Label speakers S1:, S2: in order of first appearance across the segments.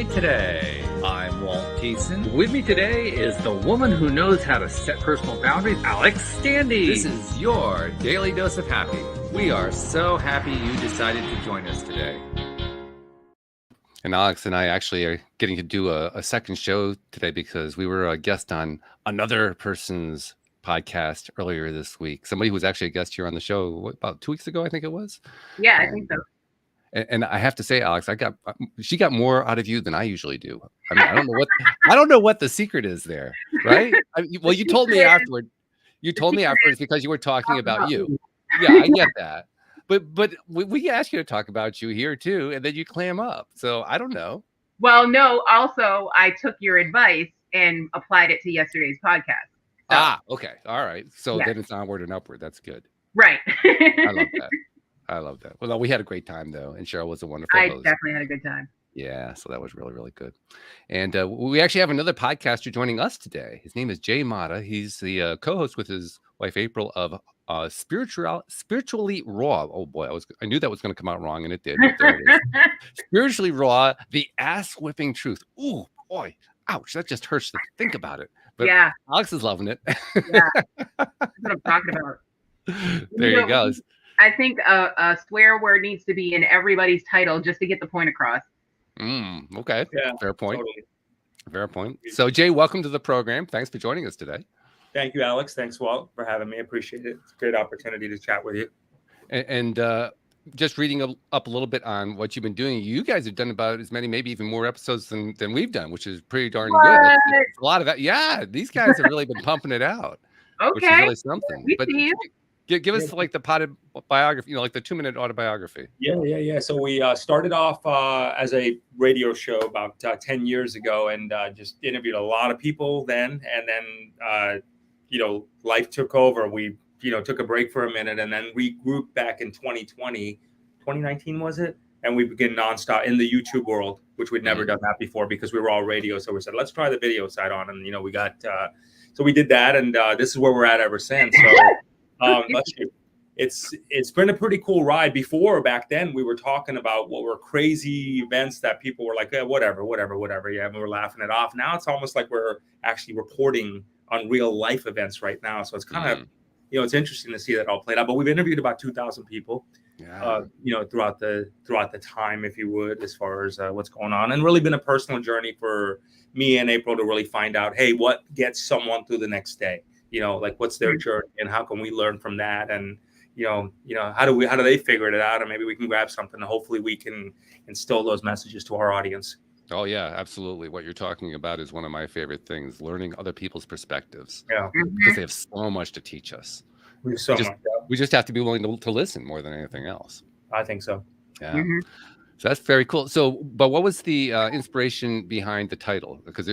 S1: Spiritually Today. I'm Walt. With me today is the woman who knows how to set personal boundaries, Alyx Standy. This is your daily dose of happy. We are so happy you decided to join us today.
S2: And Alyx and I actually are getting to do a second show today because we were a guest on another person's podcast earlier this week. Somebody who was actually a guest here on the show about 2 weeks ago, I think it was.
S3: Yeah, I think so.
S2: And I have to say, Alyx, she got more out of you than I usually do. I mean, I don't know what the secret is there, right? Well, you told me afterward. You told me afterwards because you were talking about you. Yeah, I get that. But we ask you to talk about you here too, and then you clam up. So I don't know.
S3: Well, no. Also, I took your advice and applied it to yesterday's podcast. So,
S2: okay, all right. So then it's onward and upward. That's good.
S3: Right.
S2: I love that. Well, we had a great time though, and Cheryl was a wonderful host.
S3: Definitely had a good time.
S2: Yeah, so that was really, really good. And we actually have another podcaster joining us today. His name is Jay Matta. He's the co-host with his wife April of Spiritually Raw. Oh boy, I knew that was going to come out wrong, and it did. But there it is. Spiritually Raw, the ass whipping truth. Ooh, boy, ouch! That just hurts to think about it. But yeah, Alyx is loving it.
S3: Yeah, that's what I'm talking about.
S2: There you go.
S3: I think a swear word needs to be in everybody's title just to get the point across.
S2: Okay. Yeah, fair point.
S4: Totally.
S2: Fair point. So, Jay, welcome to the program. Thanks for joining us today.
S4: Thank you, Alyx. Thanks, Walt, for having me. I appreciate it. It's a great opportunity to chat with you.
S2: And just reading up a little bit on what you've been doing, you guys have done about as many, maybe even more episodes than we've done, which is pretty darn good. It's a lot of that. Yeah, these guys have really been pumping it out.
S3: Okay.
S2: Which is really something. But give us like the potted biography, like the 2-minute autobiography.
S4: Yeah. So we started off as a radio show about 10 years ago and just interviewed a lot of people then. And then, life took over. We, took a break for a minute and then regrouped back in 2019, was it? And we began nonstop in the YouTube world, which we'd never done that before because we were all radio. So we said, let's try the video side on. And, we got, so we did that. And this is where we're at ever since. So it's been a pretty cool ride. Back then we were talking about what were crazy events that people were like, whatever. Yeah. And we were laughing it off. Now it's almost like we're actually reporting on real life events right now. So it's kind of, it's interesting to see that all played out, but we've interviewed about 2,000 people, throughout the time, if you would, as far as what's going on, and really been a personal journey for me and April to really find out, hey, what gets someone through the next day? Like what's their journey and how can we learn from that? And, how do they figure it out? And maybe we can grab something and hopefully we can instill those messages to our audience.
S2: Oh yeah, absolutely. What you're talking about is one of my favorite things, learning other people's perspectives.
S4: Yeah.
S2: Because they have so much to teach us. We just have to be willing to listen more than anything else.
S4: I think so.
S2: Yeah. Mm-hmm. So that's very cool. So, but what was the inspiration behind the title? Because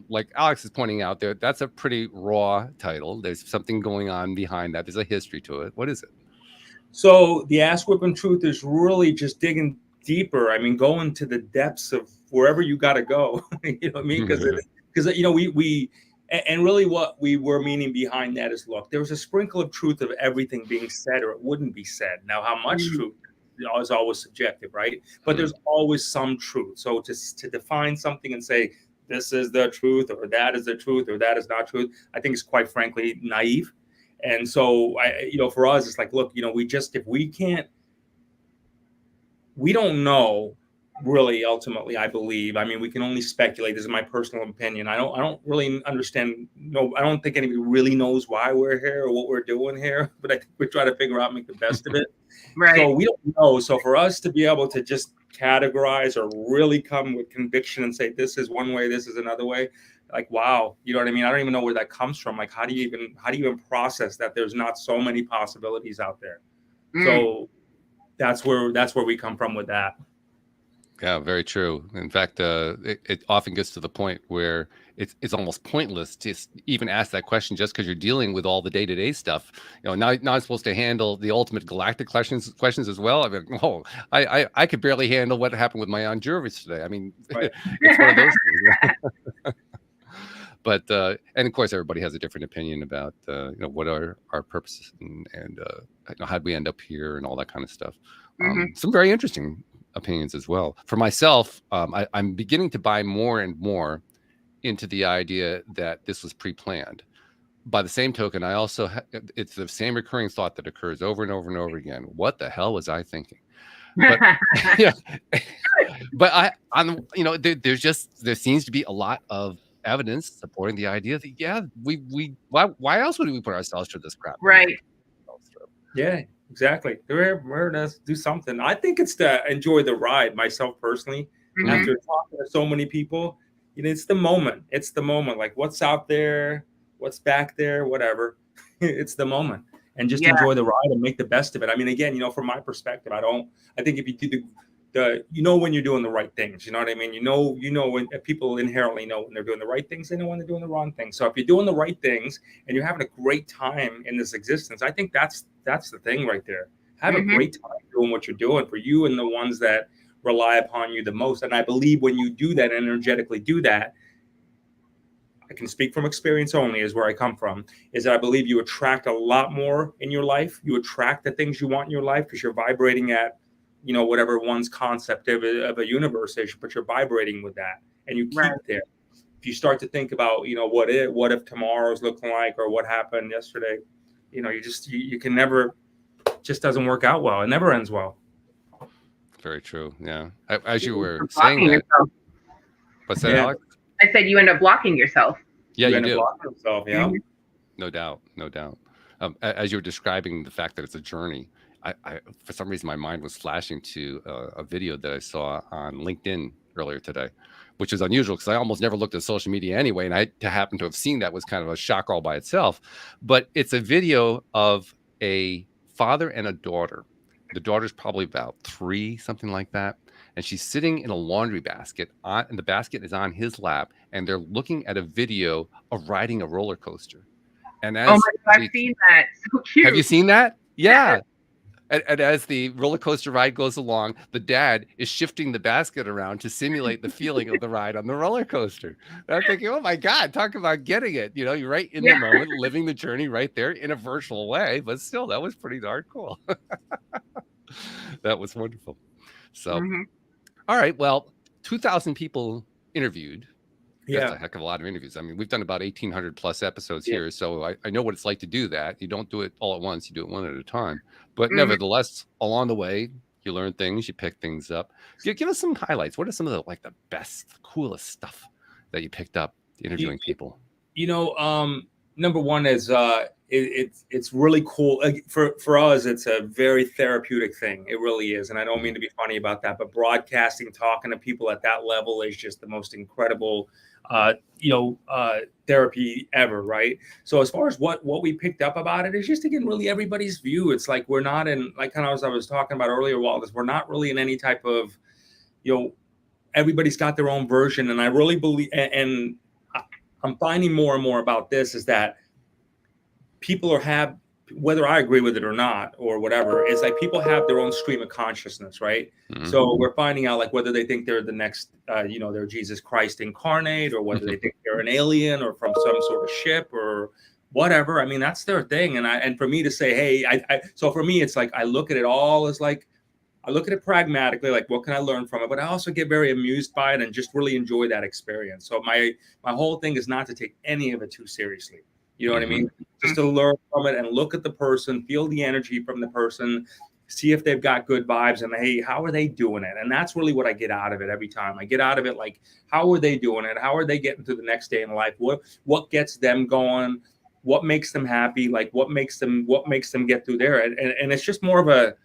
S2: like Alyx is pointing out there, that's a pretty raw title. There's something going on behind that. There's a history to it. What is it?
S4: So the ass whipping truth is really just digging deeper. I mean, going to the depths of wherever you got to go. You know what I mean? Because we and really what we were meaning behind that is, look, there was a sprinkle of truth of everything being said or it wouldn't be said. Now, how much truth is always subjective, right? But there's always some truth. So to define something and say this is the truth or that is the truth or that is not truth, I think is quite frankly naive. And so for us, it's like, look, we don't know really ultimately, I believe. I mean, we can only speculate. This is my personal opinion. I don't really understand. No, I don't think anybody really knows why we're here or what we're doing here, but I think we try to figure out, make the best of it.
S3: Right.
S4: So we don't know. So for us to be able to just categorize or really come with conviction and say, this is one way, this is another way, like, wow, you know what I mean? I don't even know where that comes from. Like, how do you even process that there's not so many possibilities out there? So that's where we come from with that.
S2: Yeah, very true. In fact, it often gets to the point where it's almost pointless to even ask that question just because you're dealing with all the day-to-day stuff. Now I'm supposed to handle the ultimate galactic questions as well. I mean, I could barely handle what happened with my Aunt Jervis today. I mean, right. It's one of those things. But and of course, everybody has a different opinion about what are our purposes and how did we end up here and all that kind of stuff. Some very interesting opinions as well. For myself, I'm beginning to buy more and more into the idea that this was pre-planned. By the same token, I also it's the same recurring thought that occurs over and over and over again. What the hell was I thinking? But yeah, but there seems to be a lot of evidence supporting the idea that why else would we put ourselves through this crap?
S3: Right.
S4: Yeah, exactly. We're to do something. I think it's to enjoy the ride. Myself personally, after talking to so many people, it's the moment. It's the moment. Like what's out there, what's back there, whatever. It's the moment, and just enjoy the ride and make the best of it. I mean, again, from my perspective, I think if you do when you're doing the right things, you know what I mean? When people inherently know when they're doing the right things, they know when they're doing the wrong things. So if you're doing the right things and you're having a great time in this existence, I think that's the thing right there. Have a great time doing what you're doing for you and the ones that rely upon you the most. And I believe when you do that, energetically do that, I can speak from experience only, is where I come from, is that I believe you attract a lot more in your life. You attract the things you want in your life because you're vibrating at, whatever one's concept of a universe is, but you're vibrating with that, and you keep there. If you start to think about, what if tomorrow's looking like, or what happened yesterday, you can never, just doesn't work out well. It never ends well.
S2: Very true. Yeah. As you were saying that, what's that, Alex?
S3: I said you end up blocking yourself.
S2: Yeah, you
S4: end
S2: do.
S4: up blocking yourself. Yeah.
S2: No doubt. As you were describing the fact that it's a journey, I for some reason my mind was flashing to a video that I saw on LinkedIn earlier today, which is unusual because I almost never looked at social media anyway, and to happen to have seen that was kind of a shock all by itself. But it's a video of a father and a daughter. The daughter's probably about 3, something like that, and she's sitting in a laundry basket, and the basket is on his lap, and they're looking at a video of riding a roller coaster. And
S3: oh my God, I've seen that. So cute.
S2: Have you seen that? Yeah. And as the roller coaster ride goes along, the dad is shifting the basket around to simulate the feeling of the ride on the roller coaster. And I'm thinking, oh my God, talk about getting it. You're right in the moment, living the journey right there in a virtual way. But still, that was pretty darn cool. That was wonderful. So, all right. Well, 2,000 people interviewed. That's a heck of a lot of interviews. I mean, we've done about 1,800 plus episodes here. So I know what it's like to do that. You don't do it all at once. You do it one at a time. But nevertheless, along the way, you learn things, you pick things up. Give us some highlights. What are some of the best, coolest stuff that you picked up interviewing people?
S4: Number one is it's really cool. For us, it's a very therapeutic thing. It really is. And I don't mean to be funny about that, but broadcasting, talking to people at that level is just the most incredible therapy ever, right? So as far as what we picked up about it is just, again, really everybody's view. It's like we're not in, like kind of as I was talking about earlier, Walt, we're not really in any type of, everybody's got their own version. And I really believe, and I'm finding more and more about this, is that people have, whether I agree with it or not, or whatever, it's like people have their own stream of consciousness, right? So we're finding out, like, whether they think they're the next, they're Jesus Christ incarnate, or whether they think they're an alien or from some sort of ship or whatever. I mean, that's their thing. And for me to say, hey, so for me, it's like, I look at it all as like, I look at it pragmatically, like, what can I learn from it? But I also get very amused by it and just really enjoy that experience. So my whole thing is not to take any of it too seriously. You know what I mean? Just to learn from it and look at the person, feel the energy from the person, see if they've got good vibes, and hey, how are they doing it? And that's really what I get out of it every time. I get out of it like, how are they doing it? How are they getting through the next day in life? What gets them going? What makes them happy? Like, what makes them get through there? And it's just more of a,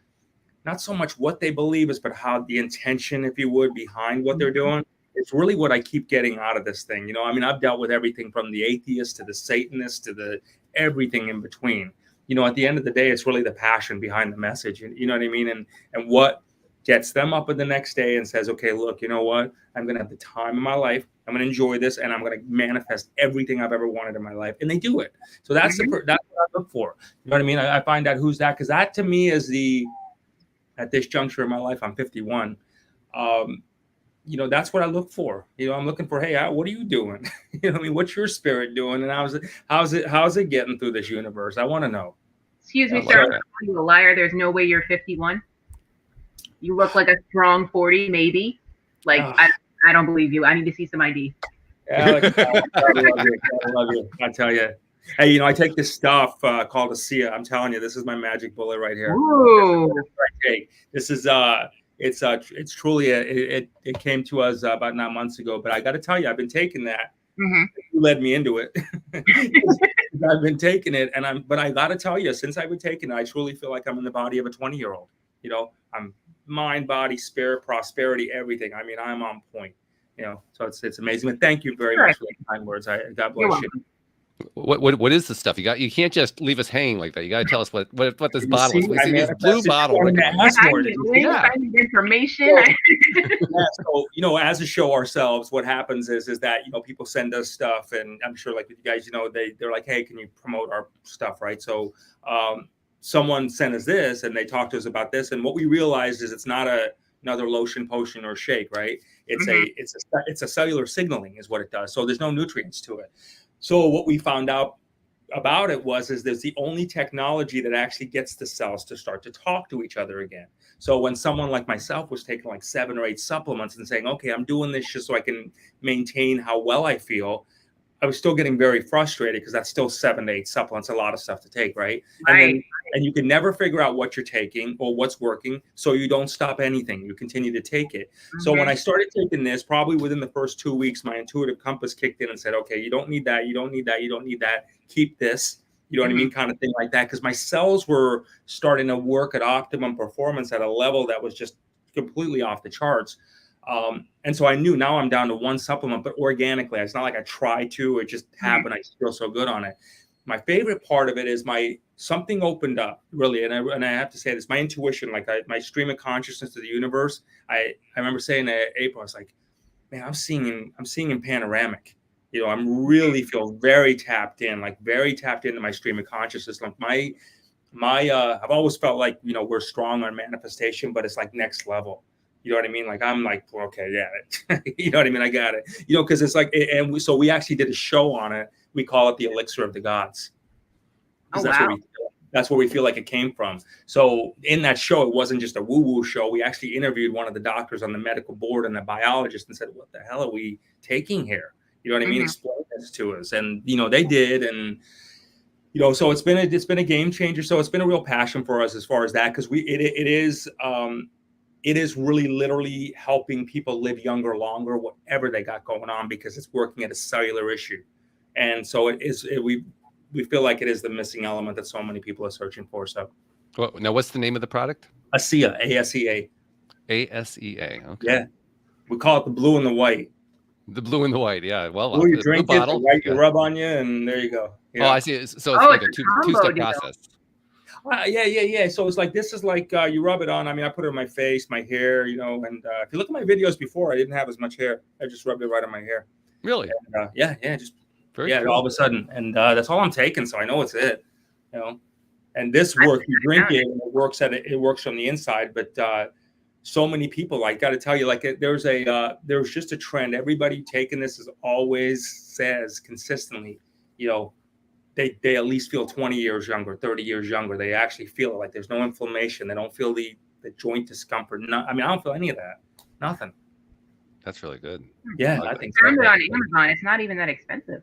S4: not so much what they believe is, but how the intention, if you would, behind what they're doing. It's really what I keep getting out of this thing. I mean, I've dealt with everything from the atheist to the Satanist to the everything in between. At the end of the day, it's really the passion behind the message. You know what I mean? And what gets them up in the next day and says, okay, look, you know what? I'm going to have the time of my life. I'm going to enjoy this, and I'm going to manifest everything I've ever wanted in my life. And they do it. So that's that's what I look for. You know what I mean? I find out who's that, because that to me is at this juncture in my life, I'm 51. That's what I look for. I'm looking for, hey, what are you doing? I mean, what's your spirit doing? And how's it getting through this universe? I want to know.
S3: Excuse me, sir. I'm calling you a liar. There's no way you're 51. You look like a strong 40, maybe. Like, I don't believe you. I need to see some ID.
S4: Alex, I love you. I tell you. Hey, I take this stuff called ASEA. I'm telling you, this is my magic bullet right here.
S3: Ooh.
S4: This is it's truly it came to us about 9 months ago. But I got to tell you, I've been taking that.
S3: Mm-hmm.
S4: You led me into it. I've been taking it, but I got to tell you, since I've been taking it, I truly feel like I'm in the body of a 20-year-old. I'm mind, body, spirit, prosperity, everything. I mean, I'm on point. So it's amazing. And thank you very much for the kind words. God bless you.
S2: What is the stuff you got? You can't just leave us hanging like that. You got to tell us what this bottle is. We see this blue bottle.
S3: I need information.
S4: So as a show ourselves, what happens is that people send us stuff, and I'm sure like with you guys, they're like, hey, can you promote our stuff, right? So someone sent us this, and they talked to us about this, and what we realized is it's not another lotion, potion, or shake, right? It's a cellular signaling is what it does. So there's no nutrients to it. So what we found out about it is there's the only technology that actually gets the cells to start to talk to each other again. So when someone like myself was taking like 7 or 8 supplements and saying, okay, I'm doing this just so I can maintain how well I feel, I was still getting very frustrated because that's still 7 to 8 supplements, a lot of stuff to take, right? And you can never figure out what you're taking or what's working, so you don't stop anything. You continue to take it. Mm-hmm. So when I started taking this, probably within the first 2 weeks, my intuitive compass kicked in and said, okay, you don't need that, you don't need that, you don't need that. Keep this, you know what I mean? Kind of thing like that. Because my cells were starting to work at optimum performance at a level that was just completely off the charts. And so I knew now I'm down to 1 supplement, but organically. It's not like I tried to, it just happened. I feel so good on it. My favorite part of it is something opened up really. And I have to say this, my intuition, like my stream of consciousness to the universe. I remember saying to April, I was like, man, I'm seeing in panoramic, I'm really feel very tapped in, like very tapped into my stream of consciousness. Like I've always felt like, we're strong on manifestation, but it's like next level. You know what I mean? Like, I'm like, well, okay, yeah. You know what I mean? I got it. Because it's like, and we actually did a show on it. We call it the Elixir of the Gods.
S3: Oh, wow.
S4: That's where we feel like it came from. So in that show, it wasn't just a woo-woo show. We actually interviewed one of the doctors on the medical board and the biologist and said, what the hell are we taking here? You know what I mean? Explain this to us. And, they did. And, so it's been a game changer. So it's been a real passion for us as far as that, because it is really literally helping people live younger, longer, whatever they got going on, because it's working at a cellular issue. And so we feel like it is the missing element that so many people are searching for. So
S2: now what's the name of the product?
S4: ASEA, A-S-E-A.
S2: A-S-E-A. Okay.
S4: Yeah. We call it the blue and the white.
S2: The blue and the white. Yeah. Well,
S4: blue, you drink it, the white you rub on you, and there you go. Yeah.
S2: Oh, I see. So it's like a two-step process.
S4: Yeah. So it's like, this is like you rub it on. I mean, I put it on my face, my hair, and if you look at my videos before, I didn't have as much hair. I just rubbed it right on my hair.
S2: Really?
S4: And, just
S2: very cool.
S4: All of a sudden, and that's all I'm taking. So I know it's it, And this works. You drink it, and it works from the inside. But so many people, I got to tell you, like there's just a trend. Everybody taking this always says consistently, They at least feel 20 years younger, 30 years younger. They actually feel it. Like there's no inflammation. They don't feel the joint discomfort. I don't feel any of that. Nothing.
S2: That's really good.
S4: Yeah, I think
S3: so. I found it on Amazon. It's not even that expensive.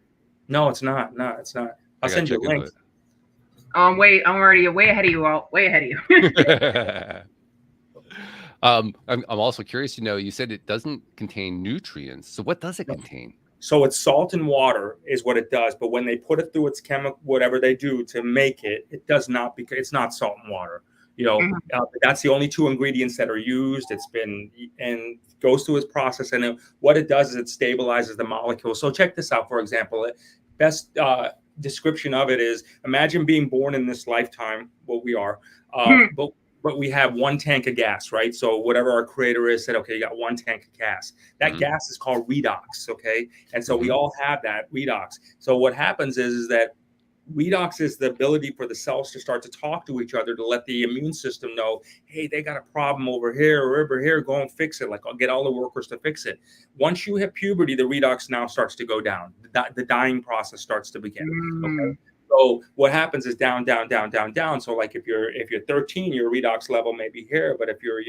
S4: No, it's not. No, it's not. I'll send you a link.
S3: I'm already way ahead of you all. Way ahead of you.
S2: I'm also curious to know, you said it doesn't contain nutrients. So what does it contain?
S4: So it's salt and water is what it does. But when they put it through its chemical, whatever they do to make it, it does not, because it's not salt and water. That's the only 2 ingredients that are used. It's been and goes through its process. And what it does is it stabilizes the molecule. So check this out, for example. Best description of it is, imagine being born in this lifetime, what we are, but we have 1 tank of gas, right? So whatever our creator is said, okay, you got 1 tank of gas. That gas is called redox, okay? And so we all have that redox. So what happens is that redox is the ability for the cells to start to talk to each other, to let the immune system know, hey, they got a problem over here or over here, go and fix it. Like, I'll get all the workers to fix it. Once you hit puberty, the redox now starts to go down. The dying process starts to begin. Okay. So what happens is down. So like if you're 13, your redox level may be here, but if you're,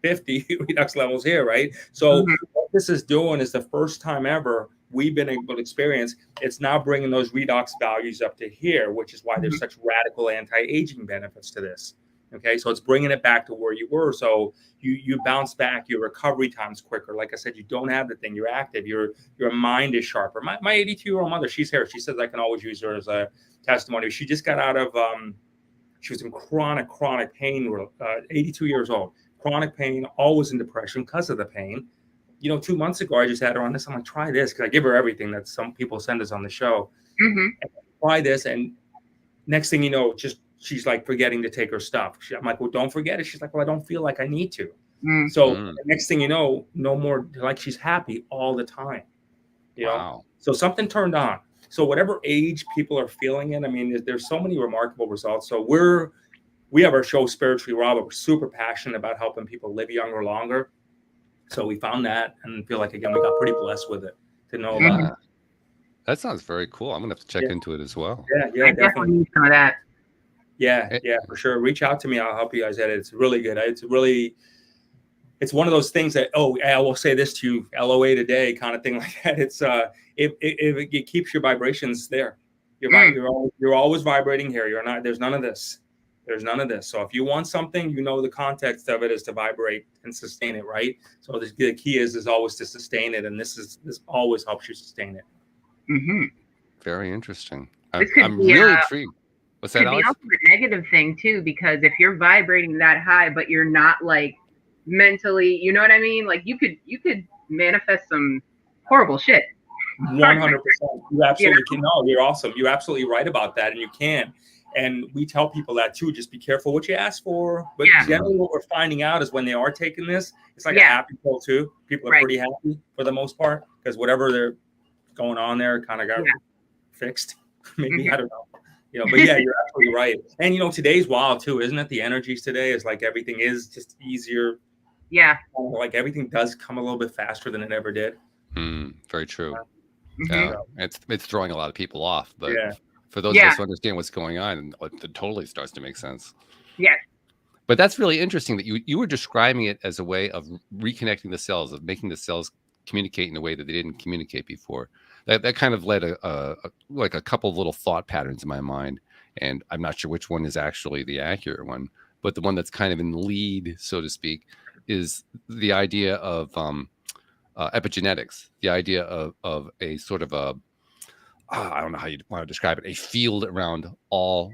S4: 50 redox levels here, right? So what this is doing is the first time ever we've been able to experience, it's now bringing those redox values up to here, which is why there's such radical anti-aging benefits to this. Okay, so it's bringing it back to where you were. So you bounce back, your recovery time's quicker. Like I said, you don't have the thing, you're active, your mind is sharper. My 82-year-old mother, she's here. She says I can always use her as a testimony. She just got out of she was in chronic pain, 82 years old, chronic pain, always in depression because of the pain. 2 months ago, I just had her on this. I'm like, try this, because I give her everything that some people send us on the show. Try this, and next thing you know, she's like forgetting to take her stuff. I'm like, well, don't forget it. She's like, well, I don't feel like I need to. So the next thing you know, no more, like she's happy all the time.
S2: Wow.
S4: So something turned on. So whatever age people are feeling in, I mean, there's so many remarkable results. So we have our show Spiritually Raw, but we're super passionate about helping people live younger, longer. So we found that and feel like, again, we got pretty blessed with it to know about it.
S2: That sounds very cool. I'm going to have to check into it as well.
S4: Yeah,
S3: I definitely need some of that.
S4: Yeah, for sure. Reach out to me. I'll help you guys at it. It's really good. It's one of those things that, I will say this to you, LOA today kind of thing like that. It's it keeps your vibrations there. You're always vibrating here. There's none of this. There's none of this. So if you want something, the context of it is to vibrate and sustain it, right? So the key is always to sustain it, and this always helps you sustain it.
S2: Very interesting. I'm really intrigued. What's that, Alex?
S3: Could be also a negative thing too, because if you're vibrating that high, but you're not like mentally, you know what I mean? Like you could manifest some horrible shit.
S4: 100%. You absolutely can. No, you're awesome. You're absolutely right about that, and you can. And we tell people that too. Just be careful what you ask for. But generally, what we're finding out is when they are taking this, it's like a happy pill too. People are pretty happy for the most part, because whatever they're going on there kind of got fixed. Maybe I don't know. But yeah, you're absolutely right. And today's wild too, isn't it? The energies today is like everything is just easier.
S3: Yeah.
S4: Like everything does come a little bit faster than it ever did.
S2: Very true. It's throwing a lot of people off, but for those of us who understand what's going on, it totally starts to make sense.
S3: Yeah.
S2: But that's really interesting that you were describing it as a way of reconnecting the cells, of making the cells communicate in a way that they didn't communicate before. That kind of led like a couple of little thought patterns in my mind, and I'm not sure which one is actually the accurate one, but the one that's kind of in the lead, so to speak, is the idea of epigenetics, the idea of a sort of I don't know how you want to describe it, a field around all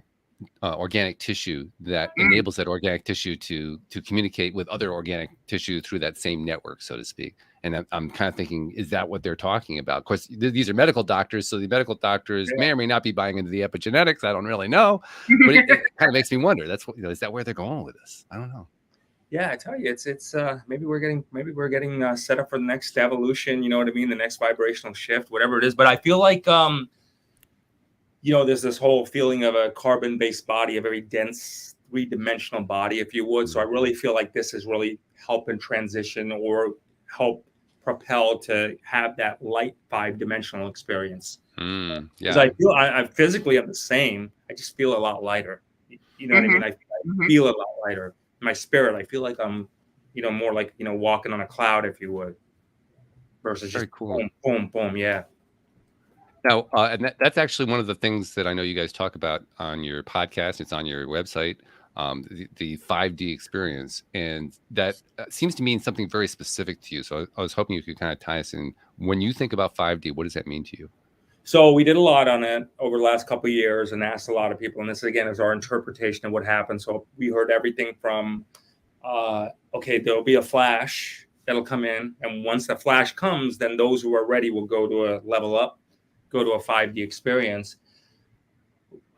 S2: organic tissue that enables that organic tissue to communicate with other organic tissue through that same network, so to speak. And I'm kind of thinking, is that what they're talking about? Of course, these are medical doctors, so the medical doctors may or may not be buying into the epigenetics. I don't really know, but it kind of makes me wonder. That's what is that where they're going with this? I don't know.
S4: Yeah, I tell you, it's maybe we're getting set up for the next evolution. You know what I mean? The next vibrational shift, whatever it is. But I feel like there's this whole feeling of a carbon-based body, a very dense, three-dimensional body, if you would. So I really feel like this is really helping transition or help propel to have that light 5-dimensional experience. Because I feel I physically am the same. I just feel a lot lighter. You know what I mean? I feel a lot lighter. My spirit, I feel like I'm, more like, walking on a cloud, if you would, versus just boom, boom, boom. Yeah.
S2: Now, and that's actually one of the things that I know you guys talk about on your podcast. It's on your website, the 5D experience. And that seems to mean something very specific to you. So I was hoping you could kind of tie us in. When you think about 5D, what does that mean to you?
S4: So we did a lot on it over the last couple of years and asked a lot of people. And this, again, is our interpretation of what happened. So we heard everything from, there'll be a flash that'll come in. And once the flash comes, then those who are ready will go to a level up, go to a 5D experience.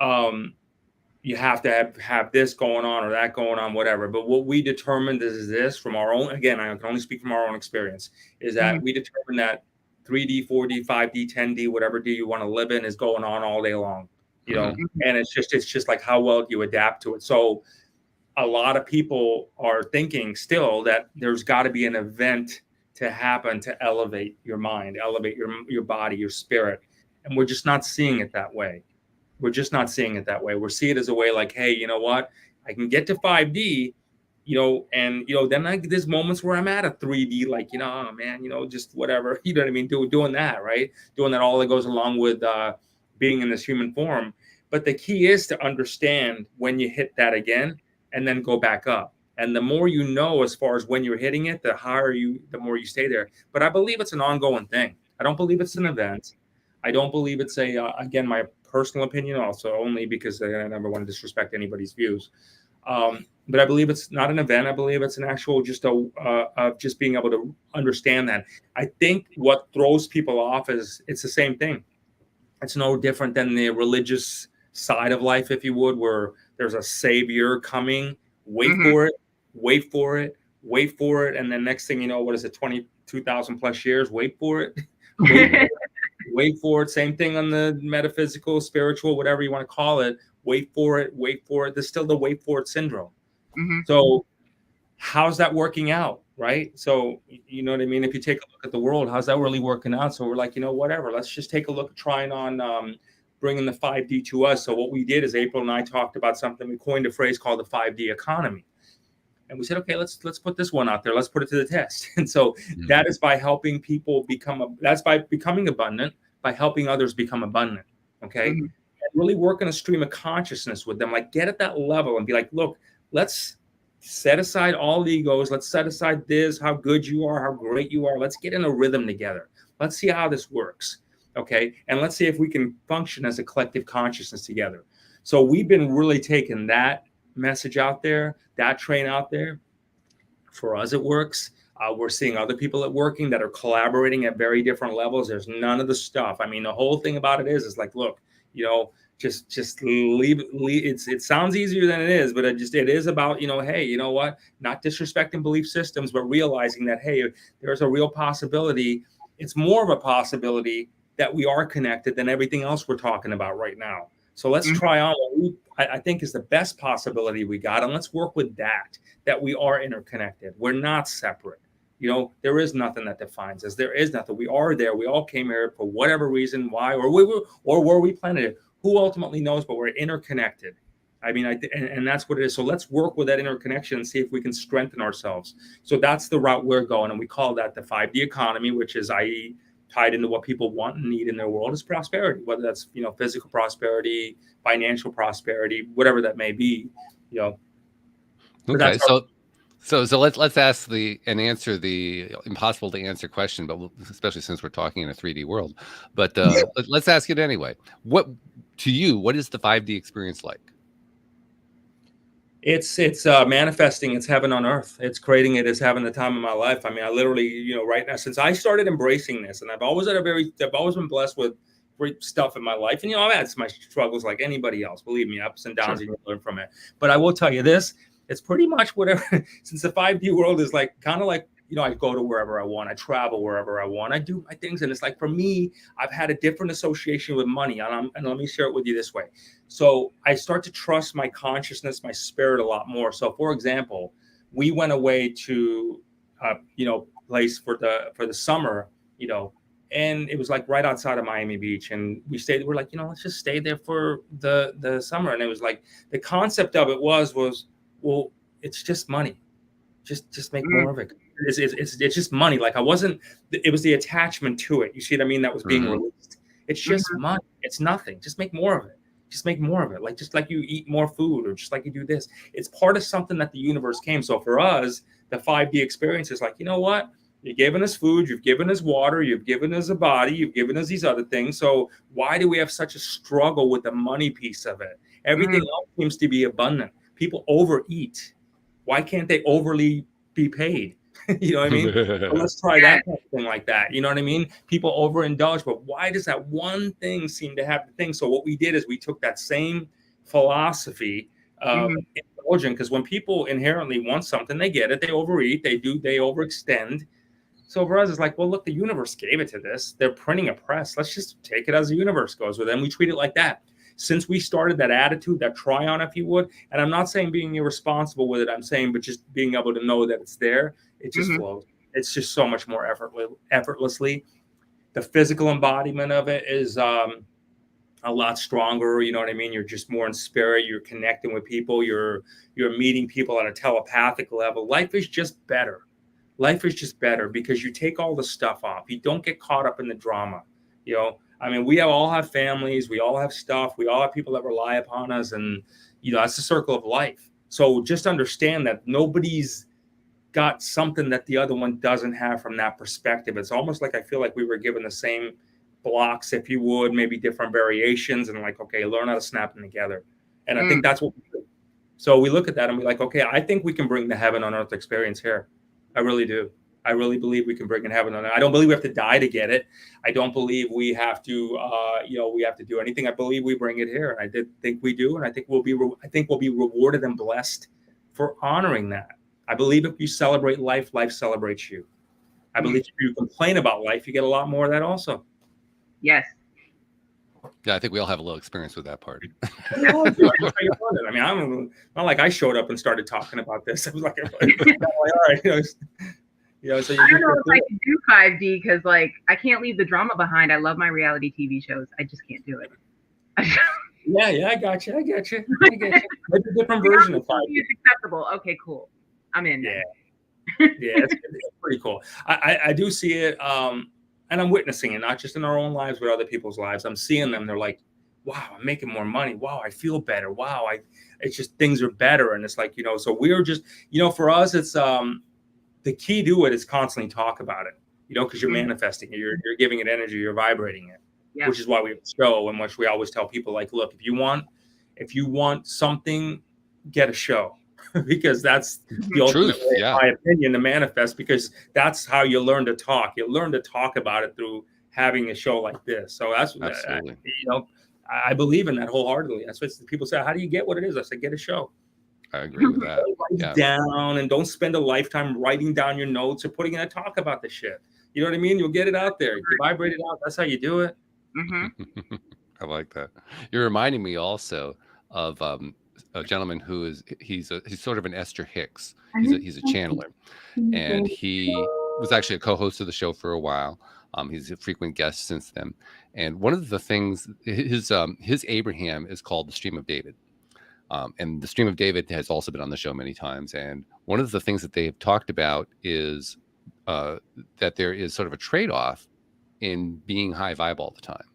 S4: You have to have this going on or that going on, whatever. But what we determined is this from our own, again, I can only speak from our own experience, is that we determined that 3D, 4D, 5D, 10D, whatever D you want to live in is going on all day long, and it's just like how well you adapt to it. So a lot of people are thinking still that there's got to be an event to happen to elevate your mind, elevate your body, your spirit. And we're just not seeing it that way. We're seeing it as a way like, hey, you know what? I can get to 5D, then there's moments where I'm at a 3D, like, oh man, just whatever, you know what I mean? Doing that, right? Doing that, all that goes along with being in this human form. But the key is to understand when you hit that again and then go back up. And the more you know, as far as when you're hitting it, the more you stay there. But I believe it's an ongoing thing. I don't believe it's an event. I don't believe it's again, my personal opinion also, only because I never want to disrespect anybody's views. But I believe it's not an event. I believe it's an actual just being able to understand that. I think what throws people off is it's the same thing. It's no different than the religious side of life, if you would, where there's a savior coming. Wait for it, and then next thing you know, what is it, 22,000 plus years? Wait for it. Wait for it. Same thing on the metaphysical, spiritual, whatever you want to call it. Wait for it. There's still the wait for it syndrome. So how's that working out, right? So, you know what I mean? If you take a look at the world, how's that really working out? So we're like, whatever. Let's just take a look at trying on bringing the 5D to us. So what we did is April and I talked about something. We coined a phrase called the 5D economy. And we said, okay, let's put this one out there. Let's put it to the test. And so that is by helping people that's by becoming abundant, by helping others become abundant. Okay. And really work in a stream of consciousness with them, like get at that level and be like, look, let's set aside all the egos. Let's set aside this, how good you are, how great you are. Let's get in a rhythm together. Let's see how this works. Okay. And let's see if we can function as a collective consciousness together. So we've been really taking that message out there, that train out there. For us, it works. We're seeing other people working that are collaborating at very different levels. There's none of the stuff. I mean, the whole thing about it is like, look, just leave it. It sounds easier than it is, but it is about, hey, you know what? Not disrespecting belief systems, but realizing that, hey, there's a real possibility. It's more of a possibility that we are connected than everything else we're talking about right now. So let's try on what I think is the best possibility we got. And let's work with that we are interconnected. We're not separate. There is nothing that defines us. There is nothing. We are there. We all came here for whatever reason, why, or where we planted it. Who ultimately knows, but we're interconnected. I mean, and that's what it is. So let's work with that interconnection and see if we can strengthen ourselves. So that's the route we're going. And we call that the 5D economy, which is, i.e., tied into what people want and need in their world is prosperity, whether that's, physical prosperity, financial prosperity, whatever that may be,
S2: Okay. So let's ask and answer the impossible to answer question, but especially since we're talking in a 3D world, but let's ask it anyway. What is the 5D experience like?
S4: It's manifesting. It's heaven on earth. It's creating it as having the time of my life. I mean, I literally, right now, since I started embracing this, and I've always been blessed with great stuff in my life. And, I've had my struggles like anybody else, believe me, ups and downs, and you learn from it. But I will tell you this, it's pretty much whatever, since the 5D world is like, kind of like, I go to wherever I want. I travel wherever I want. I do my things. And it's like, for me, I've had a different association with money. And let me share it with you this way. So I start to trust my consciousness, my spirit a lot more. So for example, we went away to, place for the summer, and it was like right outside of Miami Beach. And we're like, let's just stay there for the summer. And it was like, the concept of it was, well, it's just money. Just make more of it. It's just money. Like it was the attachment to it. You see what I mean? That was being released. It's just money. It's nothing. Just make more of it. Just make more of it. Like, just like you eat more food, or just like you do this. It's part of something that the universe came. So for us, the 5D experience is like, you know what? You've given us food. You've given us water. You've given us a body. You've given us these other things. So why do we have such a struggle with the money piece of it? Everything else seems to be abundant. People overeat. Why can't they overly be paid? You know what I mean? So let's try that thing like that. You know what I mean? People overindulge, but why does that one thing seem to have the thing? So what we did is we took that same philosophy of indulgent, because when people inherently want something, they get it. They overeat. They overextend. So for us, it's like, well, look, the universe gave it to this. They're printing a press. Let's just take it as the universe goes with it. And we treat it like that. Since we started that attitude, that try on, if you would, and I'm not saying being irresponsible with it, I'm saying, but just being able to know that it's there, it just flows. It's just so much more effortlessly. The physical embodiment of it is, a lot stronger. You know what I mean? You're just more in spirit. You're connecting with people. You're meeting people on a telepathic level. Life is just better. Life is just better because you take all the stuff off. You don't get caught up in the drama. You know, I mean, we all have families. We all have stuff. We all have people that rely upon us. And, you know, that's the circle of life. So just understand that nobody's got something that the other one doesn't have from that perspective. It's almost like I feel like we were given the same blocks, if you would, maybe different variations, and like, okay, learn how to snap them together. And I think that's what we do. So we look at that and we're like, okay, I think we can bring the heaven on earth experience here. I really do. I really believe we can bring in heaven on earth. I don't believe we have to die to get it. I don't believe we have to, we have to do anything. I believe we bring it here, and I did think we do, and I think we'll be rewarded and blessed for honoring that. I believe if you celebrate life, life celebrates you. I believe if you complain about life, you get a lot more of that also.
S3: Yes.
S2: Yeah, I think we all have a little experience with that part.
S4: I mean, I'm not like I showed up and started talking about this. I was like, all right, so
S3: I don't know if I can do 5D because, like, I can't leave the drama behind. I love my reality TV shows. I just can't do it.
S4: Yeah, I got you. It's a different version of 5D.
S3: It's acceptable. Okay, cool. I'm in.
S4: Yeah, it's pretty cool. I do see it. And I'm witnessing it, not just in our own lives, but other people's lives. I'm seeing them. They're like, wow, I'm making more money. Wow, I feel better. Wow, it's just things are better. And it's like, so we're just, for us, it's the key to it is constantly talk about it, because you're manifesting it. You're giving it energy. You're vibrating it, which is why we have a show in which we always tell people, like, look, if you want something, get a show. Because that's the ultimate way, in my opinion, to manifest, because that's how you learn to talk. You learn to talk about it through having a show like this. So that's I believe in that wholeheartedly. That's what people say. How do you get what it is? I say, get a show.
S2: I agree with that.
S4: Write down, and don't spend a lifetime writing down your notes or putting in a talk about the shit. You know what I mean? You'll get it out there. You vibrate it out. That's how you do it.
S3: Mm-hmm.
S2: I like that. You're reminding me also of a gentleman who he's sort of an Esther Hicks. He's a channeler, and he was actually a co-host of the show for a while. He's a frequent guest since then. And one of the things, his Abraham is called the Stream of David. And the Stream of David has also been on the show many times. And one of the things that they have talked about is that there is sort of a trade-off in being high vibe all the time,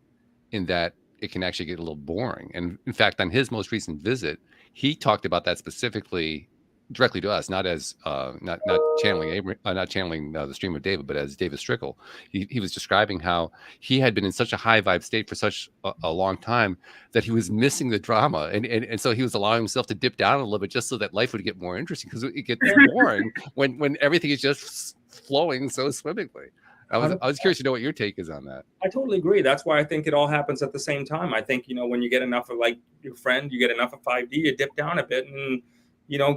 S2: in that it can actually get a little boring. And in fact, on his most recent visit, he talked about that specifically directly to us, not as not channeling the Stream of David, but as David Strickle. He was describing how he had been in such a high vibe state for such a long time that he was missing the drama, and so he was allowing himself to dip down a little bit just so that life would get more interesting, because it gets boring when everything is just flowing so swimmingly. I was curious to know what your take is on that.
S4: I totally agree. That's why I think it all happens at the same time. I think, when you get enough of, like your friend, you get enough of 5D, you dip down a bit and,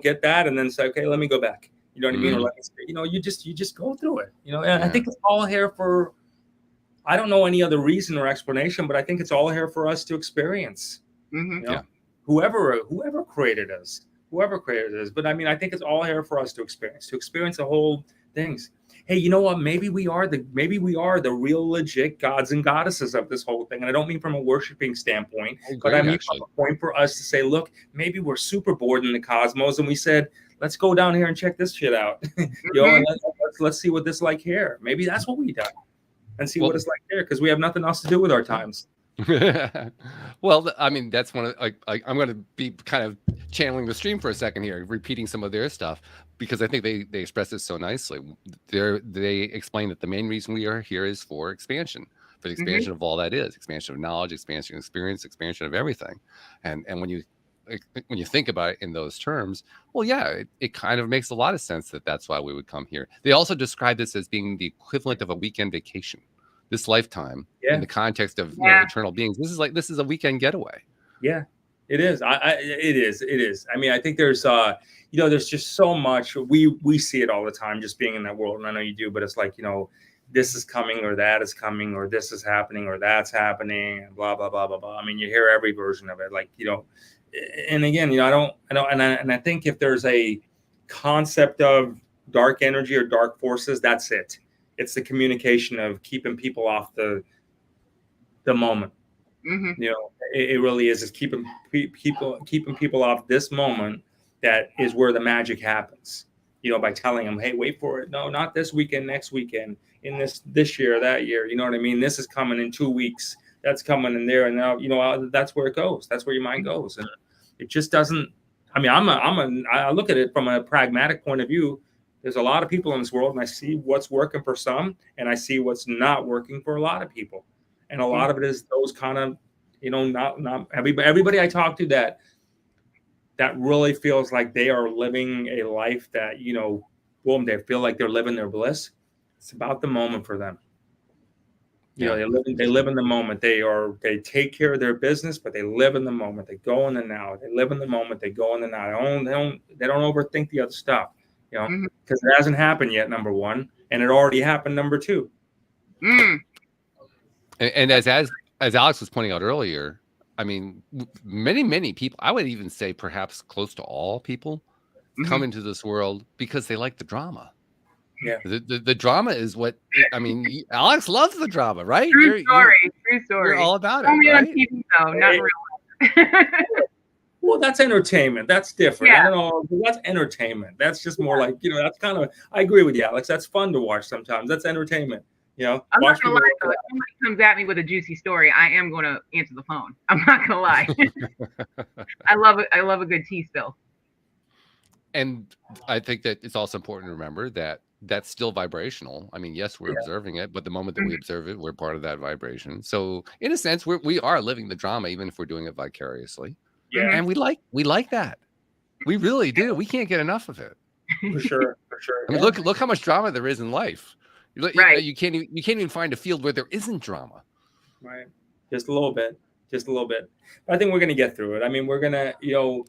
S4: get that, and then say, okay, let me go back. You know what I mean? Or let me say, you just go through it, and I think it's all here for, I don't know any other reason or explanation, but I think it's all here for us to experience.
S3: Mm-hmm.
S4: Whoever created us. But I mean, I think it's all here for us to experience the whole things. Hey, you know what? Maybe we are the real legit gods and goddesses of this whole thing. And I don't mean from a worshiping standpoint, but I mean from a point for us to say, look, maybe we're super bored in the cosmos, and we said, let's go down here and check this shit out. And let's see what this like here. Maybe that's what we done, and see what it's like there, because we have nothing else to do with our times.
S2: Well, I mean, that's one of I'm going to be kind of channeling the stream for a second here, repeating some of their stuff, because I think they express this so nicely. They explain that the main reason we are here is for expansion, for the expansion of all that is, expansion of knowledge, expansion of experience, expansion of everything. And when you think about it in those terms, well, yeah, it kind of makes a lot of sense that that's why we would come here. They also describe this as being the equivalent of a weekend vacation. This lifetime, in the context of eternal beings, this is a weekend getaway. Yeah,
S4: it is. It is. I mean, I think there's there's just so much. We see it all the time, just being in that world, and I know you do. But it's like, this is coming, or that is coming, or this is happening, or that's happening, and blah blah blah blah blah. I mean, you hear every version of it, like And again, I think if there's a concept of dark energy or dark forces, that's it. It's the communication of keeping people off the moment.
S3: Mhm.
S4: You know, it really is keeping people off this moment that is where the magic happens. You know, by telling them, hey, wait for it. No, not this weekend, next weekend, in this year, that year. You know what I mean? This is coming in 2 weeks. That's coming in there, and now you know that's where it goes. That's where your mind goes, and it just doesn't. I mean, I look at it from a pragmatic point of view. There's a lot of people in this world, and I see what's working for some, and I see what's not working for a lot of people. And a lot of it is those kind of, you know, not everybody I talk to that really feels like they are living a life that, you know, boom, they feel like they're living their bliss. It's about the moment for them. You know, they live in the moment. They take care of their business, but they live in the moment. They go in the now. They live in the moment. They go in the now. They don't overthink the other stuff, you know, because it hasn't happened yet, number one, and it already happened, number two.
S2: And as Alex was pointing out earlier, I mean, many people, I would even say perhaps close to all people, come into this world because they like the drama.
S4: Yeah,
S2: the drama is what, I mean, Alex loves the drama, right?
S3: True story.
S2: You're all about
S3: Only
S2: it, right?
S3: on TV, though, not real.
S4: Well, that's entertainment. That's different.
S3: Yeah.
S4: I don't know. That's entertainment. That's just more like, you know, that's kind of, I agree with you, Alex. That's fun to watch sometimes. That's entertainment. You know,
S3: I'm not gonna lie though. If somebody comes at me with a juicy story, I am going to answer the phone. I'm not gonna lie. I love it. I love a good tea spill.
S2: And I think that it's also important to remember that that's still vibrational. I mean, yes, we're observing it, but the moment that we observe it, we're part of that vibration. So in a sense, we are living the drama, even if we're doing it vicariously.
S4: Yeah.
S2: And we like that. We really do. We can't get enough of it.
S4: For sure.
S2: I mean, look how much drama there is in life.
S3: Right.
S2: You can't even find a field where there isn't drama.
S4: Right. Just a little bit. I think we're going to get through it. I mean, we're going to, you know,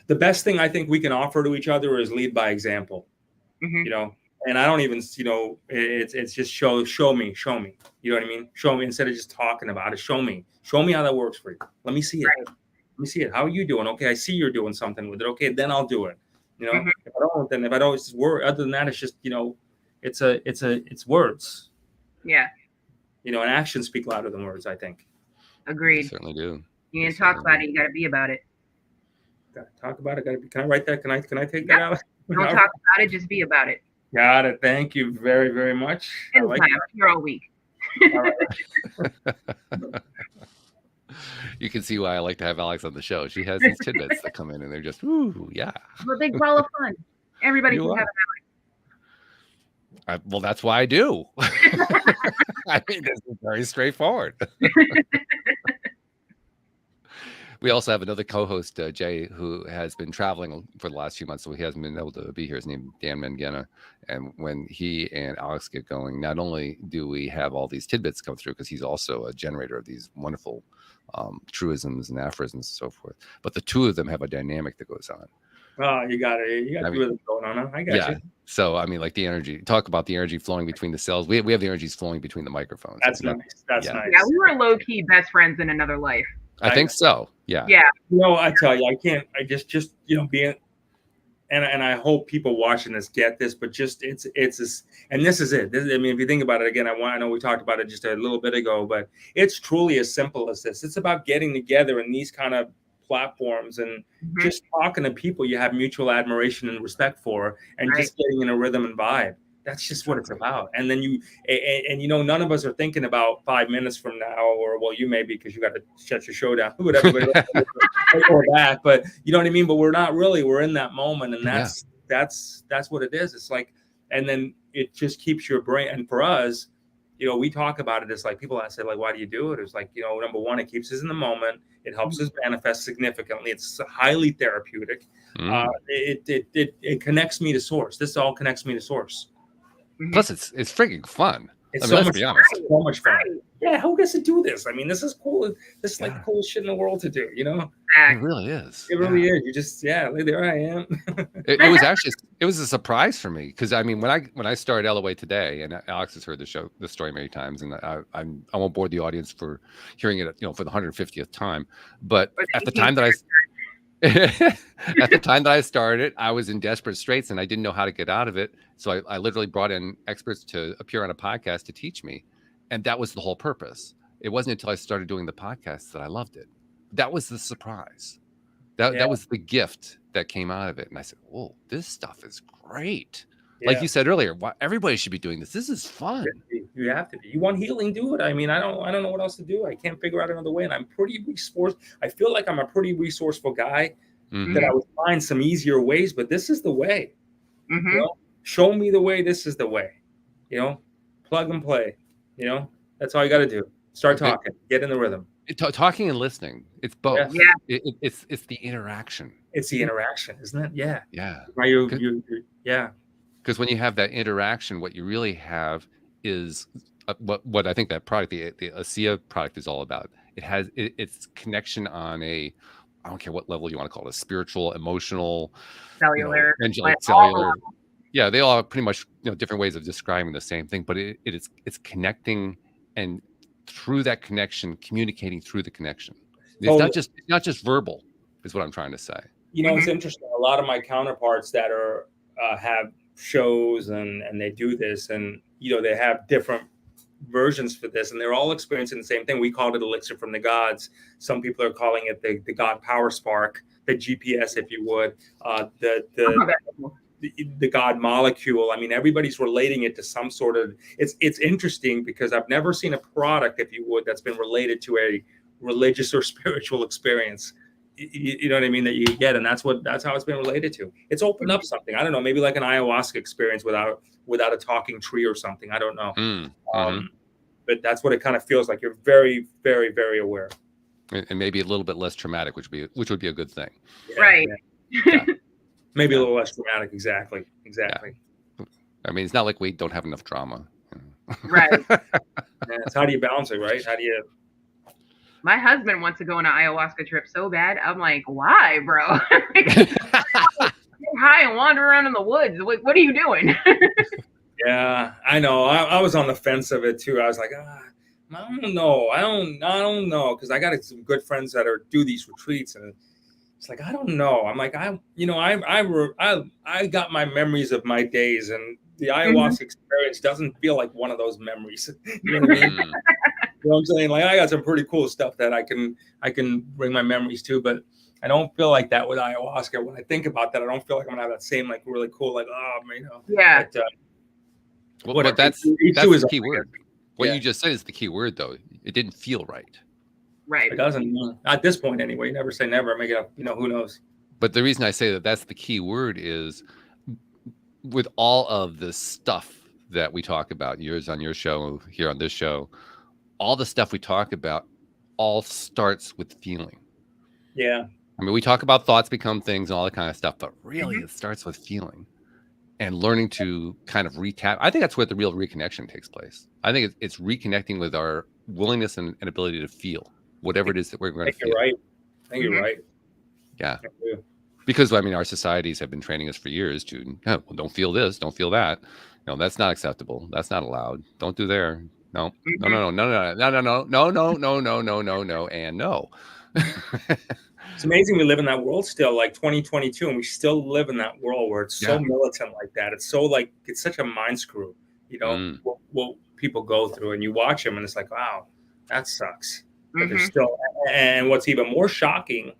S4: the best thing I think we can offer to each other is lead by example, you know, and I don't even, you know, it's just show me, you know what I mean? Show me instead of just talking about it. Show me how that works for you. Let me see it.
S3: Right.
S4: Let me see it. How are you doing? Okay. I see you're doing something with it. Okay. Then I'll do it. You know, if I don't, it's word. Other than that, it's just, you know, it's words.
S3: Yeah.
S4: You know, and actions speak louder than words, I think.
S3: Agreed.
S2: They certainly do.
S3: You can't talk about it. You got to be about it.
S4: Talk about it. Can I write that? Can I take that out?
S3: Don't talk about it. Just be about it.
S4: Got it. Thank you very, very much.
S3: Anytime. I'm here all week.
S4: All right.
S2: You can see why I like to have Alex on the show. She has these tidbits that come in and they're just, ooh, yeah.
S3: I'm a big ball of fun. Everybody can have
S2: well, that's why I do. I mean, this is very straightforward. We also have another co-host, Jay, who has been traveling for the last few months, so he hasn't been able to be here. His name is Dan Mangena. And when he and Alex get going, not only do we have all these tidbits come through, because he's also a generator of these wonderful truisms and aphorisms and so forth, but the two of them have a dynamic that goes on.
S4: Oh, you got it. You got two of them going on. Huh? I got you.
S2: So, I mean, like the energy, talk about the energy flowing between the cells. We have the energies flowing between the microphones.
S4: That's nice. That's nice.
S3: Yeah, we were low-key best friends in another life.
S2: I think so. Yeah.
S3: Yeah.
S4: You know, I tell you, I just you know, being, and I hope people watching this get this, but just it's and this is it. I mean, if you think about it again, I know we talked about it just a little bit ago, but it's truly as simple as this. It's about getting together in these kind of platforms and just talking to people you have mutual admiration and respect for, and just getting in a rhythm and vibe. That's just what it's about. And then you know, none of us are thinking about 5 minutes from now, or well, you may be because you got to shut your show down, whatever, or that. But you know what I mean. But we're not really. We're in that moment, and that's what it is. It's like, and then it just keeps your brain. And for us, you know, we talk about it. It's like people say, like, why do you do it? It's like, you know, number one, it keeps us in the moment. It helps us manifest significantly. It's highly therapeutic. It connects me to source. This all connects me to source.
S2: Plus, it's freaking fun.
S4: It's
S2: let's be honest.
S4: So much fun. Yeah, who gets to do this? I mean, this is cool. This is like the coolest shit in the world to do, you know?
S2: It really is.
S4: It really is. You just, there I am.
S2: it was a surprise for me, because I mean, when I started LOA Today, and Alex has heard the story many times, and I won't bore the audience for hearing it, you know, for the 150th time. But at the time that I started, I was in desperate straits and I didn't know how to get out of it. So I literally brought in experts to appear on a podcast to teach me. And that was the whole purpose. It wasn't until I started doing the podcast that I loved it. That was the surprise. That was the gift that came out of it. And I said, "Whoa, this stuff is great."
S4: Yeah.
S2: Like you said earlier, everybody should be doing this. This is fun.
S4: You have to be. You want healing, do it. I mean, I don't know what else to do. I can't figure out another way. And I'm pretty resourceful. I feel like I'm a pretty resourceful guy, that I would find some easier ways, but this is the way. You know? Show me the way. This is the way. You know, plug and play. You know, that's all you got to do. Start talking. Get in the rhythm.
S2: Talking and listening. It's both.
S3: Yeah.
S2: It's the interaction.
S4: It's the interaction, isn't it? Yeah.
S2: Yeah.
S4: Yeah.
S2: Because when you have that interaction, what you really have is what I think that product, the ASEA product, is all about. It's connection on I don't care what level you want to call it, spiritual, emotional,
S3: cellular,
S2: angelic, cellular. Yeah, they all are pretty much different ways of describing the same thing, but it's connecting, and through that connection, communicating through the connection. It's not just verbal, is what I'm trying to say.
S4: It's interesting. A lot of my counterparts that are have shows and they do this, and they have different versions for this, and they're all experiencing the same thing. We called it elixir from the gods. Some people are calling it the God power spark, the GPS, if you would, the God molecule. I mean, everybody's relating it to some sort of. It's interesting because I've never seen a product, if you would, that's been related to a religious or spiritual experience. You know what I mean, that you get, and that's how it's been related to. It's opened up something. I don't know, maybe like an ayahuasca experience without a talking tree or something. I don't know. But that's what it kind of feels like. You're very, very, very aware,
S2: and maybe a little bit less traumatic, which would be a good thing.
S3: Right.
S2: Yeah.
S4: Maybe a little less traumatic. Exactly.
S2: Yeah. I mean, it's not like we don't have enough drama.
S3: Right.
S4: It's how do you balance it, right? How do you?
S3: My husband wants to go on an ayahuasca trip so bad. I'm like, why, bro? Get high and wander around in the woods. What are you doing?
S4: Yeah, I know. I was on the fence of it too. I was like, I don't know. I don't know, because I got some good friends that do these retreats, and it's like, I don't know. I'm like, I got my memories of my days, and the ayahuasca experience doesn't feel like one of those memories. You know what I mean? You know what I'm saying? Like, I got some pretty cool stuff that I can bring my memories to, but I don't feel like that with ayahuasca. When I think about that, I don't feel like I'm gonna have that same like really cool
S3: Yeah.
S2: But that's the key word. What you just said is the key word, though. It didn't feel right.
S3: Right.
S4: It doesn't at this point anyway. Never say never. Make it up. Who knows?
S2: But the reason I say that's the key word is, with all of the stuff that we talk about, yours on your show, here on this show, all the stuff we talk about all starts with feeling.
S4: Yeah.
S2: I mean, we talk about thoughts become things and all that kind of stuff, but really it starts with feeling and learning to kind of retap. I think that's where the real reconnection takes place. I think it's reconnecting with our willingness and ability to feel whatever it is that we're going to feel.
S4: You're right. I think you're right.
S2: Yeah. Because, I mean, our societies have been training us for years to, well, don't feel this, don't feel that. No, that's not acceptable. That's not allowed. Don't do there. No, no, and no.
S4: It's amazing we live in that world still, like 2022, and we still live in that world where it's so militant like that. It's so like, it's such a mind screw, what people go through, and you watch them and it's like, wow, that sucks. But there's still, and what's even more shocking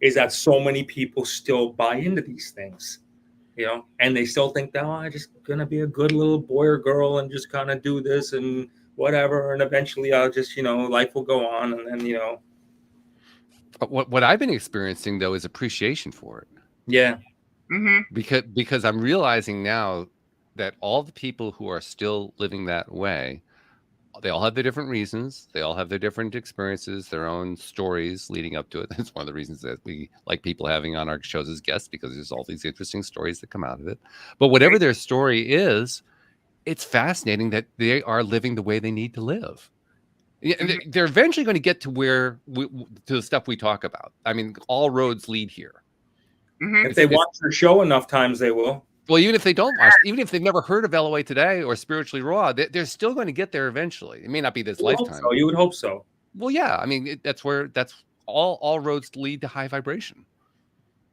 S4: is that so many people still buy into these things, and they still think, oh, I'm just going to be a good little boy or girl and just kind of do this and whatever. And eventually I'll just, life will go on. And then,
S2: But what I've been experiencing, though, is appreciation for it.
S4: Yeah.
S2: Because I'm realizing now that all the people who are still living that way, they all have their different reasons. They all have their different experiences, their own stories leading up to it. That's one of the reasons that we like people having on our shows as guests, because there's all these interesting stories that come out of it. But whatever their story is, it's fascinating that they are living the way they need to live. They're eventually going to get to to the stuff we talk about. I mean, all roads lead here.
S4: If they watch your show enough times, they will.
S2: Well, even if they don't watch, even if they've never heard of LOA Today or Spiritually Raw, they're still going to get there eventually. It may not be this lifetime.
S4: You would hope so.
S2: Well, yeah. I mean, that's all roads lead to high vibration.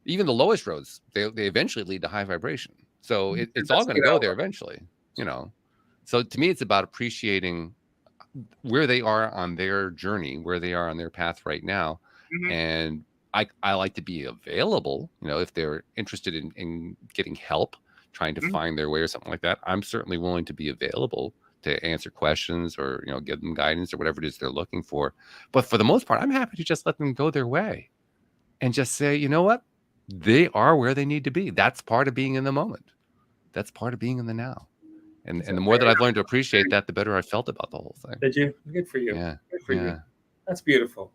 S2: Even the lowest roads, they eventually lead to high vibration. So it's all going to go there eventually, So to me, it's about appreciating where they are on their journey, where they are on their path right now.
S3: Mhm.
S2: And I like to be available, if they're interested in getting help, trying to
S3: Mhm.
S2: find their way or something like that. I'm certainly willing to be available to answer questions or, give them guidance or whatever it is they're looking for. But for the most part, I'm happy to just let them go their way and just say, you know what? They are where they need to be. That's part of being in the moment. That's part of being in the now. And the more that I've learned to appreciate that, the better I felt about the whole thing.
S4: Did you? Good for you.
S2: Yeah.
S4: Good for
S2: Yeah.
S4: you. That's beautiful.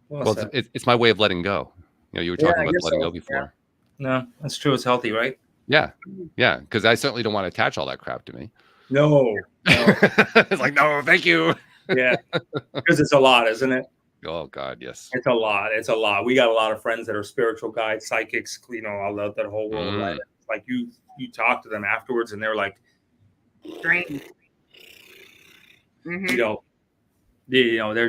S2: Well,
S4: said.
S2: it's my way of letting go. You were talking
S4: I
S2: about
S4: guess
S2: letting
S4: so.
S2: go before.
S4: No, that's true. It's healthy, right?
S2: Yeah. Yeah. Because I certainly don't want to attach all that crap to me.
S4: No.
S2: It's like, no, thank you.
S4: Yeah. Because it's a lot, isn't it?
S2: Oh, God, yes.
S4: It's a lot. It's a lot. We got a lot of friends that are spiritual guides, psychics, all that whole world. Right? It's like you talk to them afterwards and they're like,
S3: Strange. Mhm.
S4: They're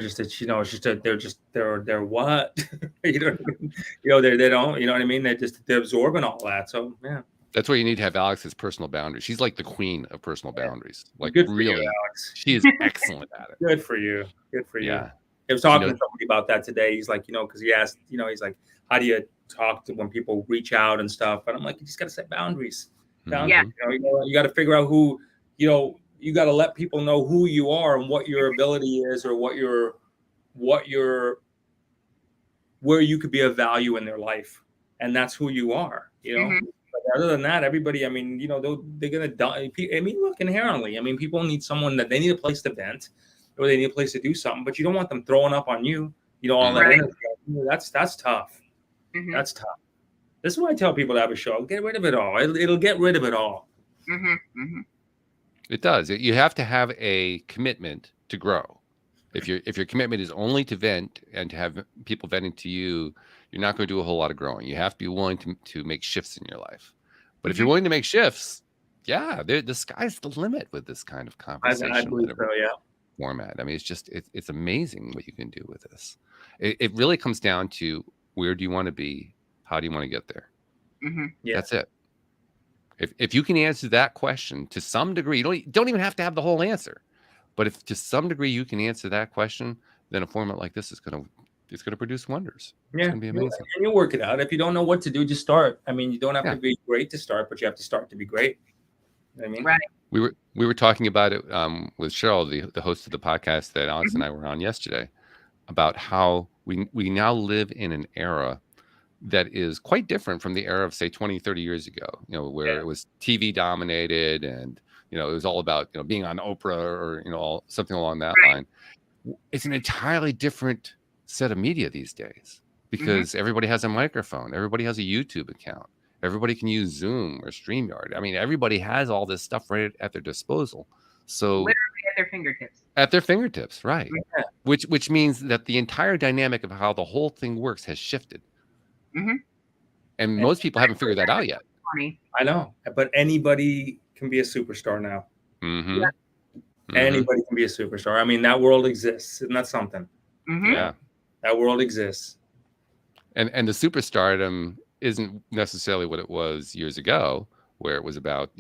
S4: just, they're what? They don't, you know what I mean? They're absorbing all that. So, yeah.
S2: That's why you need to have Alex's personal boundaries. She's like the queen of personal boundaries. Like,
S4: good for
S2: really,
S4: you, Alex.
S2: she is excellent at it.
S4: Good for you. Good for you.
S2: Yeah.
S4: I was talking to somebody about that today. He's like, because he asked, he's like, how do you talk to when people reach out and stuff? And I'm like, you just got to set boundaries.
S3: Yeah.
S4: You got to figure out who, you got to let people know who you are and what your ability is, or where you could be of value in their life. And that's who you are,
S3: Mhm.
S4: But other than that, everybody, they're going to die. I mean, look, inherently, people need someone that they need a place to vent, or they need a place to do something, but you don't want them throwing up on you, all that
S3: Right.
S4: energy. That's tough.
S3: Mhm.
S4: That's tough. This is why I tell people to have a show. Get rid of it all. It'll get rid of it all.
S3: Mhm. Mhm.
S2: It does. You have to have a commitment to grow. If your commitment is only to vent and to have people venting to you, you're not going to do a whole lot of growing. You have to be willing to make shifts in your life. But if you're willing to make shifts, yeah, the sky's the limit with this kind of conversation.
S4: I believe so, yeah.
S2: Format. I mean, it's amazing what you can do with this. It really comes down to, where do you want to be? How do you want to get there?
S3: Mhm.
S4: Yeah.
S2: That's it. If you can answer that question to some degree, you don't even have to have the whole answer. But if to some degree you can answer that question, then a format like this is going to produce wonders.
S4: Yeah,
S2: it's going to be amazing.
S4: And you'll work it out. If you don't know what to do, just start. I mean, you don't have to be great to start, but you have to start to be great. You know what I mean?
S3: Right.
S2: We were talking about it with Cheryl, the host of the podcast that Alex and I were on yesterday, about how we now live in an era that is quite different from the era of, say, 20, 30 years ago, where it was TV dominated and, it was all about, being on Oprah or, something along that line. It's an entirely different set of media these days, because everybody has a microphone. Everybody has a YouTube account. Everybody can use Zoom or StreamYard. I mean, everybody has all this stuff right at their disposal. So
S3: literally at their fingertips.
S2: At their fingertips, right.
S4: Yeah.
S2: Which means that the entire dynamic of how the whole thing works has shifted. And most people haven't figured that out yet.
S4: I know, but anybody can be a superstar now.
S3: Yeah.
S4: Anybody can be a superstar. I mean, that world exists, and that's something.
S2: Yeah,
S4: that world exists.
S2: And the superstardom isn't necessarily what it was years ago, where it was about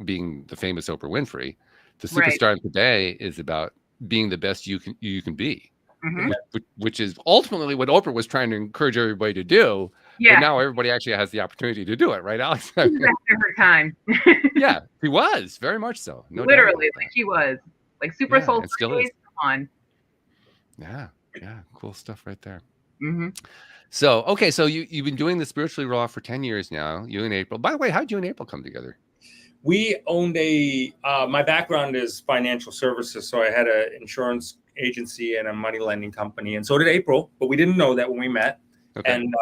S2: being the famous Oprah Winfrey. The superstardom today is about being the best you can be, which is ultimately what Oprah was trying to encourage everybody to do.
S3: Yeah.
S2: But now everybody actually has the opportunity to do it, right, Alex?
S3: She was after her time.
S2: Yeah, he was very much so. No
S3: literally, like he was, like Super Soul.
S2: Still is.
S3: Come on.
S2: Yeah, cool stuff right there.
S3: So
S2: okay, so you've been doing the Spiritually Raw for 10 years now. You and April. By the way, how did you and April come together?
S4: We owned my background is financial services, so I had an insurance agency and a money lending company, and so did April, but we didn't know that when we met. Okay. And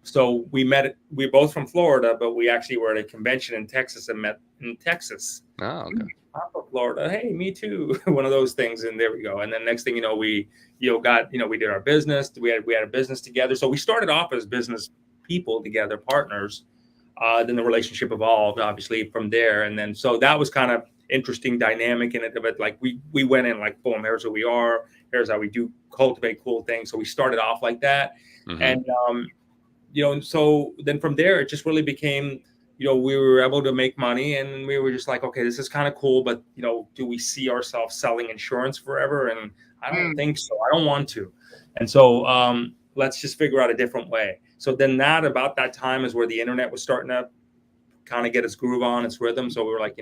S4: so we met. We're both from Florida, but we actually were at a convention in Texas and met in Texas.
S2: Oh, okay.
S4: I'm from Florida. Hey, me too. One of those things, and there we go. And then next thing you know, we we did our business. We had a business together. So we started off as business people together, partners. Then the relationship evolved, obviously, from there. And then so that was kind of interesting dynamic in it. But like we went in like, boom, here's who we are. Here's how we do cultivate cool things. So we started off like that. And, so then from there, it just really became we were able to make money, and we were just like, okay, this is kind of cool, but do we see ourselves selling insurance forever? And I don't think so. I don't want to. And so let's just figure out a different way. So then about that time is where the internet was starting to kind of get its groove on, its rhythm. So we were like,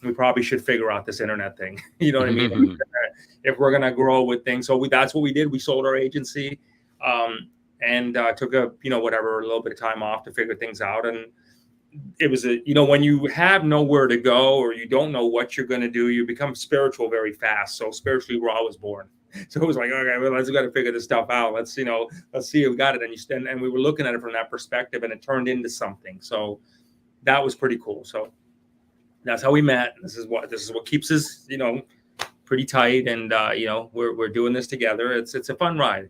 S4: we probably should figure out this internet thing. You know what I mean? If we're gonna grow with things. So that's what we did. We sold our agency, and took a a little bit of time off to figure things out. And it was when you have nowhere to go, or you don't know what you're going to do, you become spiritual very fast. So Spiritually Raw was born. So it was like, okay, well, let's got to figure this stuff out. Let's see if we got it. And we were looking at it from that perspective, and it turned into something. So that was pretty cool. So that's how we met. This is what keeps us, pretty tight. And we're doing this together. It's a fun ride.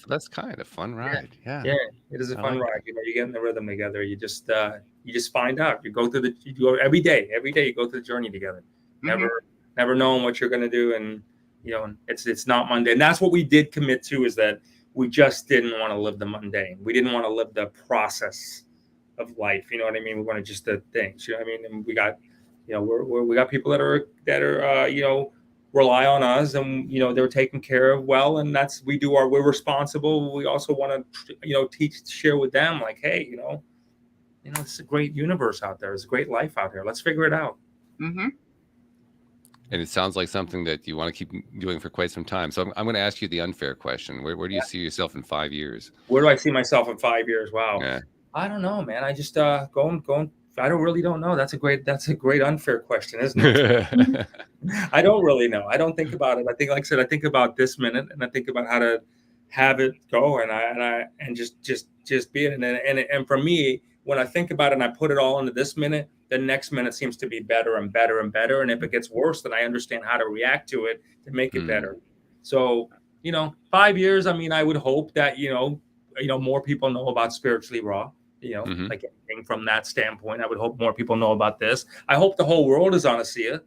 S2: That's kind of fun ride. Yeah,
S4: it is a fun ride. You get in the rhythm together. You just find out. You go every day. You go through the journey together. Never knowing what you're going to do, and it's not mundane. And that's what we did commit to, is that we just didn't want to live the mundane. We didn't want to live the process of life. You know what I mean? We wanted just the things. You know what I mean? And we got we got people that are rely on us, and they're taken care of well, and we're responsible. We also want to share with them, like, hey, it's a great universe out there. It's a great life out here. Let's figure it out.
S2: And it sounds like something that you want to keep doing for quite some time. So I'm going to ask you the unfair question. Where do you see yourself in 5 years?
S4: Where do I see myself in 5 years? Wow.
S2: Yeah.
S4: I don't know, man. I just going. I don't know. That's a great unfair question, isn't it? I don't really know. I don't think about it. I think, like I said, I think about this minute, and I think about how to have it go, and just be it. And for me, when I think about it and I put it all into this minute, the next minute seems to be better and better and better. And if it gets worse, then I understand how to react to it to make it better. So 5 years. I mean, I would hope that more people know about Spiritually Raw. Like anything from that standpoint. I would hope more people know about this. I hope the whole world is on ASEA.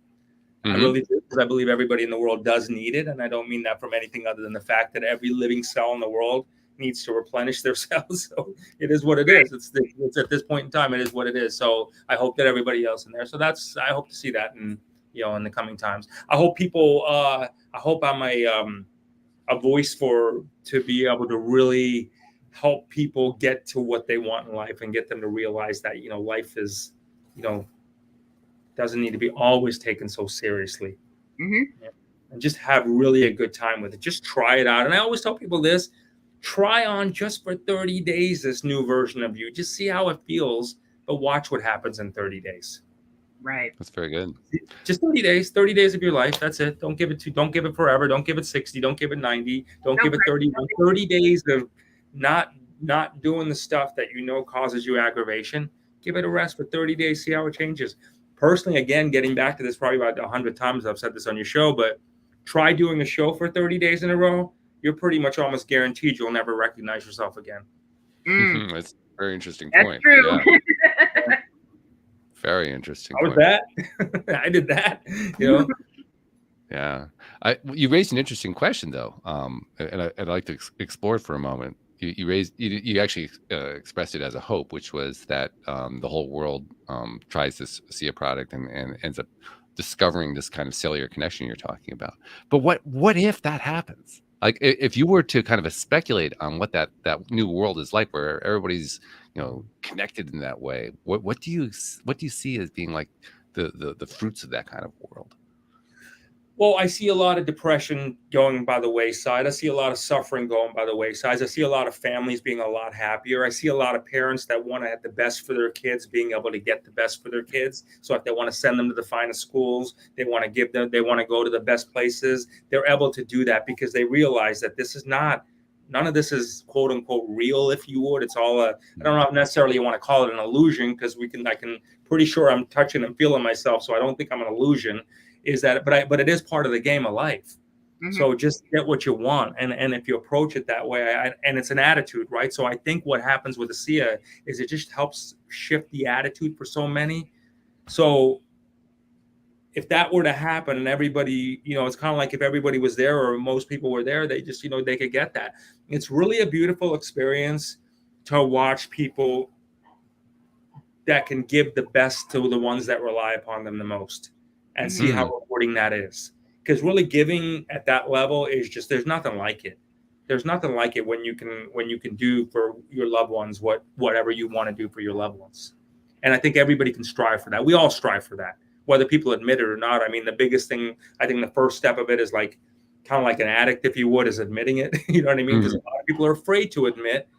S4: I really do, because I believe everybody in the world does need it. And I don't mean that from anything other than the fact that every living cell in the world needs to replenish their cells. So it is what it is. It's at this point in time, it is what it is. So I hope that everybody else in there. So I hope to see that in the coming times. I hope people, I hope I'm a voice to be able to really help people get to what they want in life, and get them to realize that life is doesn't need to be always taken so seriously. And just have really a good time with it. Just try it out. And I always tell people this: try on just for 30 days this new version of you. Just see how it feels, but watch what happens in 30 days.
S3: Right.
S2: That's very good.
S4: Just 30 days of your life. That's it. Don't give it forever. Don't give it 60. Don't give it 90. Don't give it 30. 30 days of not doing the stuff that causes you aggravation. Give it a rest for 30 days. See how it changes. Personally, again, getting back to this probably about 100 times I've said this on your show, but try doing a show for 30 days in a row. You're pretty much almost guaranteed you'll never recognize yourself again.
S2: That's a very interesting
S3: That's
S2: point.
S3: true.
S2: Yeah. Very interesting.
S4: How was that? I did that.
S2: Yeah. You raised an interesting question, though, and I'd like to explore it for a moment. You actually expressed it as a hope, which was that the whole world tries this SIA product and ends up discovering this kind of cellular connection you're talking about. But what if that happens? Like, if you were to kind of speculate on what that new world is like, where everybody's connected in that way, what do you see as being like the fruits of that kind of world?
S4: Well, I see a lot of depression going by the wayside. I see a lot of suffering going by the wayside. I see a lot of families being a lot happier. I see a lot of parents that want to have the best for their kids, being able to get the best for their kids. So if they want to send them to the finest schools, they want to go to the best places, they're able to do that because they realize that none of this is quote unquote real, if you would. It's all I don't know if necessarily you want to call it an illusion, because I can pretty sure I'm touching and feeling myself. So I don't think I'm an illusion. But it is part of the game of life. So just get what you want, and if you approach it that way, and it's an attitude, right? So I think what happens with ASEA is it just helps shift the attitude for so many. So if that were to happen, and everybody, it's kind of like if everybody was there or most people were there, they just they could get that. It's really a beautiful experience to watch people that can give the best to the ones that rely upon them the most, and see how rewarding that is. Because really giving at that level is just, there's nothing like it. There's nothing like it when you can do for your loved ones whatever you want to do for your loved ones. And I think everybody can strive for that. We all strive for that, whether people admit it or not. I mean, the biggest thing, I think the first step of it is like kind of like an addict, if you would, is admitting it. You know what I mean? Because a lot of people are afraid to admit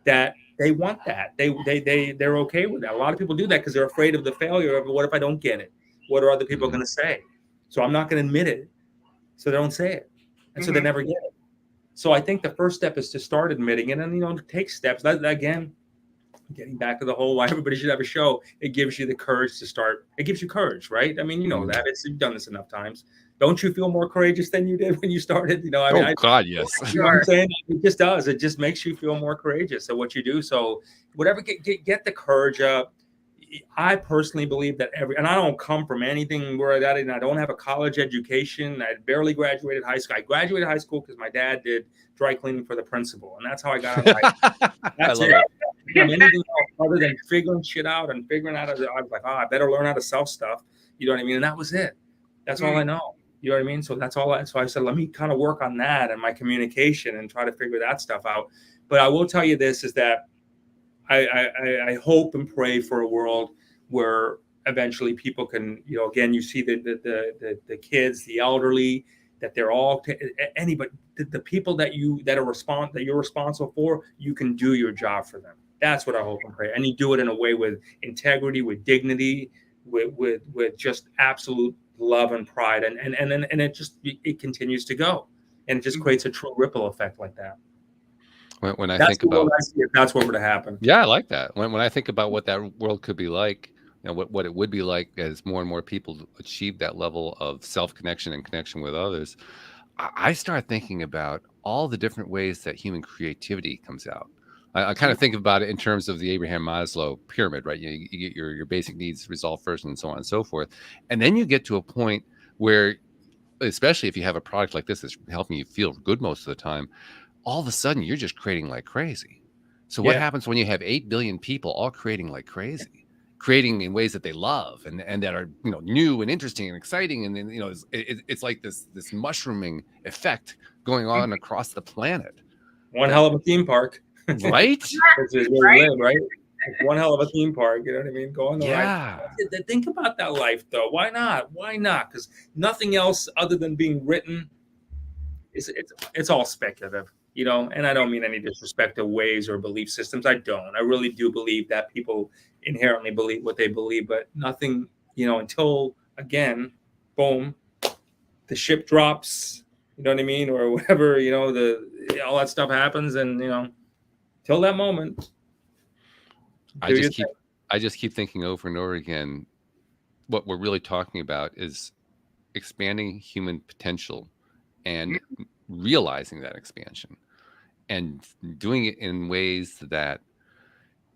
S4: that they want that. They're okay with that. A lot of people do that because they're afraid of the failure of, what if I don't get it? What are other people going to say? So I'm not going to admit it. So they don't say it. And so they never get it. So I think the first step is to start admitting it, and, you know, take steps. That, again, getting back to the whole why everybody should have a show, it gives you the courage to start. It gives you courage, right? I mean, you know that. You've done this enough times. Don't you feel more courageous than you did when you started? You know, I mean,
S2: God, yes.
S4: You know what I'm saying? It just does. It just makes you feel more courageous at what you do. So whatever, get the courage up. I personally believe that and I don't come from anything where I don't have a college education. I barely graduated high school. I graduated high school because my dad did dry cleaning for the principal, and that's how I got out of life. That's it. I mean, anything else other than figuring shit out and figuring out, I was like, I better learn how to sell stuff. You know what I mean? And that was it. That's all I know. You know what I mean? So that's all. So I said, let me kind of work on that and my communication and try to figure that stuff out. But I will tell you this, is that I hope and pray for a world where eventually people can, you know, again, you see the kids, the elderly, that they're all anybody, the people that you're responsible for, you can do your job for them. That's what I hope and pray. And you do it in a way with integrity, with dignity, with just absolute love and pride, and it continues to go, and it just creates a true ripple effect like that.
S2: When I think about,
S4: that's what would happen.
S2: Yeah, I like that. When I think about what that world could be like, you know, what it would be like as more and more people achieve that level of self-connection and connection with others, I start thinking about all the different ways that human creativity comes out. I kind of think about it in terms of the Abraham Maslow pyramid, right? You get your basic needs resolved first, and so on and so forth. And then you get to a point where, especially if you have a product like this that's helping you feel good most of the time, all of a sudden you're just creating like crazy. So what happens when you have 8 billion people all creating like crazy, creating in ways that they love and that are, you know, new and interesting and exciting, and then, you know, it's like this mushrooming effect going on across the planet.
S4: One hell of a theme park.
S2: Right?
S4: Which is where we live, right? One hell of a theme park, you know what I mean? Go on the ride. Think about that life, though. Why not? Why not? Because nothing else other than being written, it's all speculative, you know. And I don't mean any disrespect to ways or belief systems. I don't. I really do believe that people inherently believe what they believe, but nothing, you know, until, again, boom, the ship drops, you know what I mean, or whatever, you know, all that stuff happens, and, you know, till that moment, I just keep thinking over and over again, what we're really talking about is expanding human potential and realizing that expansion and doing it in ways that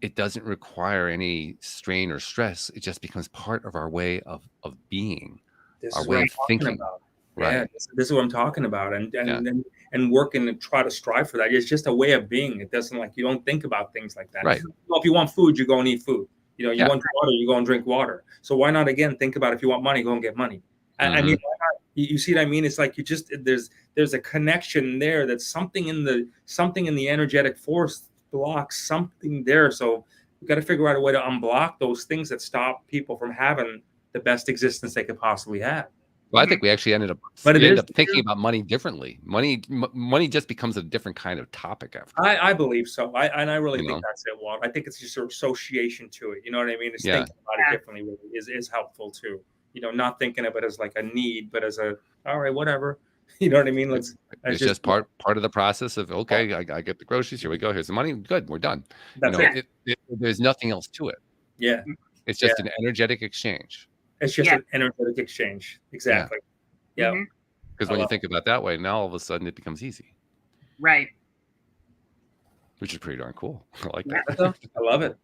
S4: it doesn't require any strain or stress. It just becomes part of our way of being, our way of thinking. Right. Yeah, this is what I'm talking about, and working and try to strive for that. It's just a way of being. It doesn't, like, you don't think about things like that.
S2: Right.
S4: Well, if you want food, you go and eat food. You know, you want water, you go and drink water. So why not, again, think about, if you want money, go and get money. I mean, why not? You see what I mean? It's like you just, there's a connection there. That's something in the energetic force blocks something there. So we've got to figure out a way to unblock those things that stop people from having the best existence they could possibly have.
S2: Well, I think we actually ended up thinking about money differently. Money just becomes a different kind of topic after.
S4: I believe so. I really think that's it, Walt. I think it's just an association to it. You know what I mean? It's thinking about it differently really is helpful too. You know, not thinking of it as like a need, but as a, all right, whatever. You know what I mean?
S2: It's just part of the process of, okay, I get the groceries. Here we go. Here's the money. Good. We're done.
S4: That's
S2: there's nothing else to it.
S4: Yeah.
S2: It's just an energetic exchange.
S4: It's just an energetic exchange. Exactly. Yeah.
S2: Because when you think about it that way, now all of a sudden it becomes easy.
S3: Right.
S2: Which is pretty darn cool. I like that.
S4: I love it.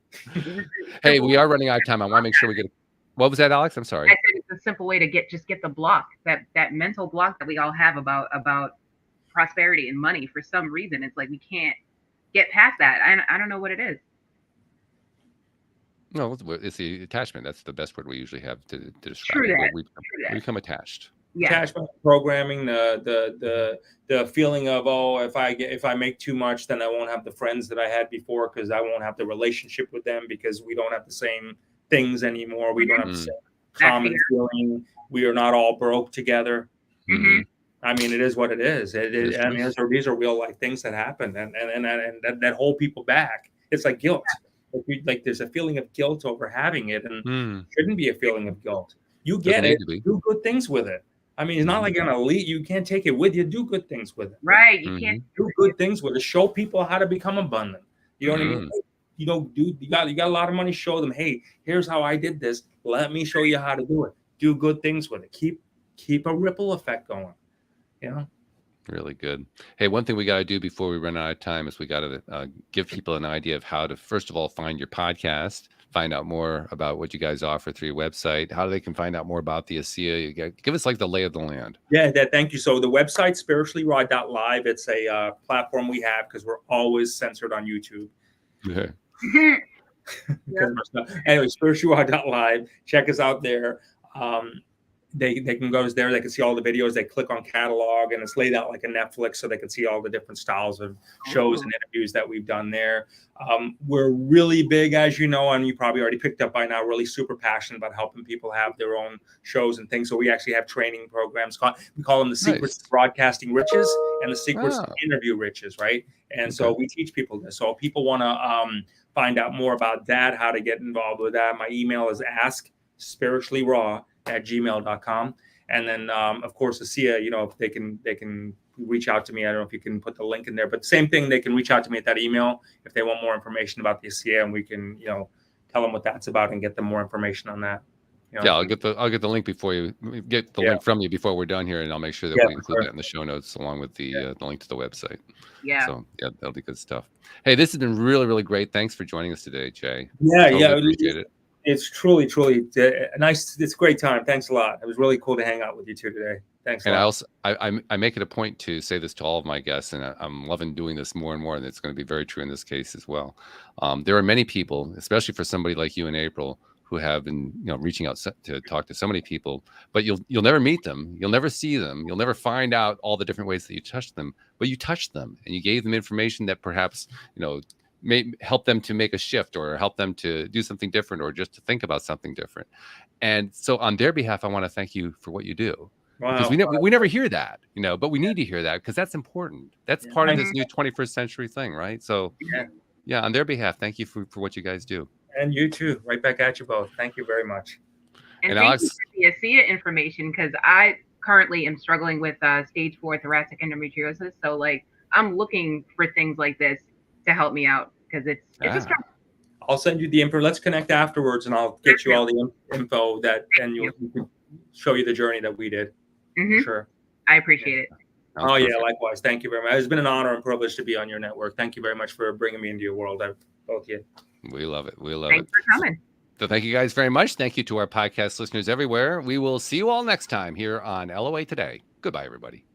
S2: Hey, we are running out of time. I want to make sure we get what was that, Alex? I'm sorry.
S3: I said it's a simple way to get the block, that mental block that we all have about prosperity and money. For some reason, it's like we can't get past that. I don't know what it is.
S2: No, it's the attachment. That's the best word we usually have to describe
S3: True
S2: it.
S3: that.
S2: We become attached.
S3: Yeah.
S4: Attachment programming, the feeling of, oh, if I make too much, then I won't have the friends that I had before, because I won't have the relationship with them, because we don't have the same things anymore. We don't have the same common feeling. We are not all broke together.
S3: Mm-hmm.
S4: I mean, it is what it is. I mean, these are real life things that happen, and that hold people back. It's like guilt. Like there's a feeling of guilt over having it, and shouldn't be a feeling of guilt. You get it. Do good things with it. I mean, it's not like an elite. You can't take it with you. Do good things with it.
S3: Right. You can't
S4: do good things with it. Show people how to become abundant. You know what I mean? You know, dude, you got a lot of money. Show them, hey, here's how I did this. Let me show you how to do it. Do good things with it. Keep a ripple effect going. You know?
S2: Really good. Hey, one thing we got to do before we run out of time is we got to give people an idea of how to, first of all, find your podcast, find out more about what you guys offer through your website, how they can find out more about the ASEA. Give us like the lay of the land.
S4: Yeah, thank you. So the website, SpirituallyRAW.live, it's a platform we have because we're always censored on YouTube.
S2: Yeah.
S4: Anyway, SpirituallyRAW.live. Check us out there. They can go there. They can see all the videos. They click on catalog, and it's laid out like a Netflix, so they can see all the different styles of shows and interviews that we've done there. We're really big, as you know, and you probably already picked up by now, really super passionate about helping people have their own shows and things. So we actually have training programs. We call them the Secrets to Broadcasting Riches and the Secrets to Interview Riches, right? And so we teach people this. So if people want to find out more about that, how to get involved with that, my email is askspirituallyraw@gmail.com. And then, of course, ASEA, you know, they can reach out to me. I don't know if you can put the link in there, but same thing, they can reach out to me at that email if they want more information about the ASEA, and we can, you know, tell them what that's about and get them more information on that. You know?
S2: Yeah, I'll get the link before you get the link from you before we're done here, and I'll make sure that we include that in the show notes along with the link to the website.
S3: Yeah.
S2: So yeah, that'll be good stuff. Hey, this has been really, really great. Thanks for joining us today, Jay. Appreciate it.
S4: It's truly nice. It's a great time. Thanks a lot. It was really cool to hang out with you two today. Thanks.
S2: And I make it a point to say this to all of my guests, and I'm loving doing this more and more, and it's going to be very true in this case as well. There are many people, especially for somebody like you and April, who have been, you know, reaching out to talk to so many people, but you'll never meet them, you'll never see them, you'll never find out all the different ways that you touched them, but you touched them and you gave them information that perhaps, you know, may help them to make a shift or help them to do something different or just to think about something different. And so on their behalf, I want to thank you for what you do.
S4: Wow.
S2: Because we never hear that, you know, but we need to hear that because that's important. That's part of this new 21st century thing, right? So yeah, on their behalf, thank you for what you guys do.
S4: And you too. Right back at you both. Thank you very much.
S3: And thank you for the ASEA information, because I currently am struggling with stage 4 thoracic endometriosis. So like I'm looking for things like this to help me out, because it's a struggle.
S4: I'll send you the info. Let's connect afterwards, and I'll get you all the info and you can show you the journey that we did. Sure.
S3: I appreciate it.
S4: Oh yeah, likewise. Thank you very much. It's been an honor and privilege to be on your network. Thank you very much for bringing me into your world. Both of you.
S2: We love it. We love
S3: Thanks for coming.
S2: So thank you guys very much. Thank you to our podcast listeners everywhere. We will see you all next time here on LOA Today. Goodbye, everybody.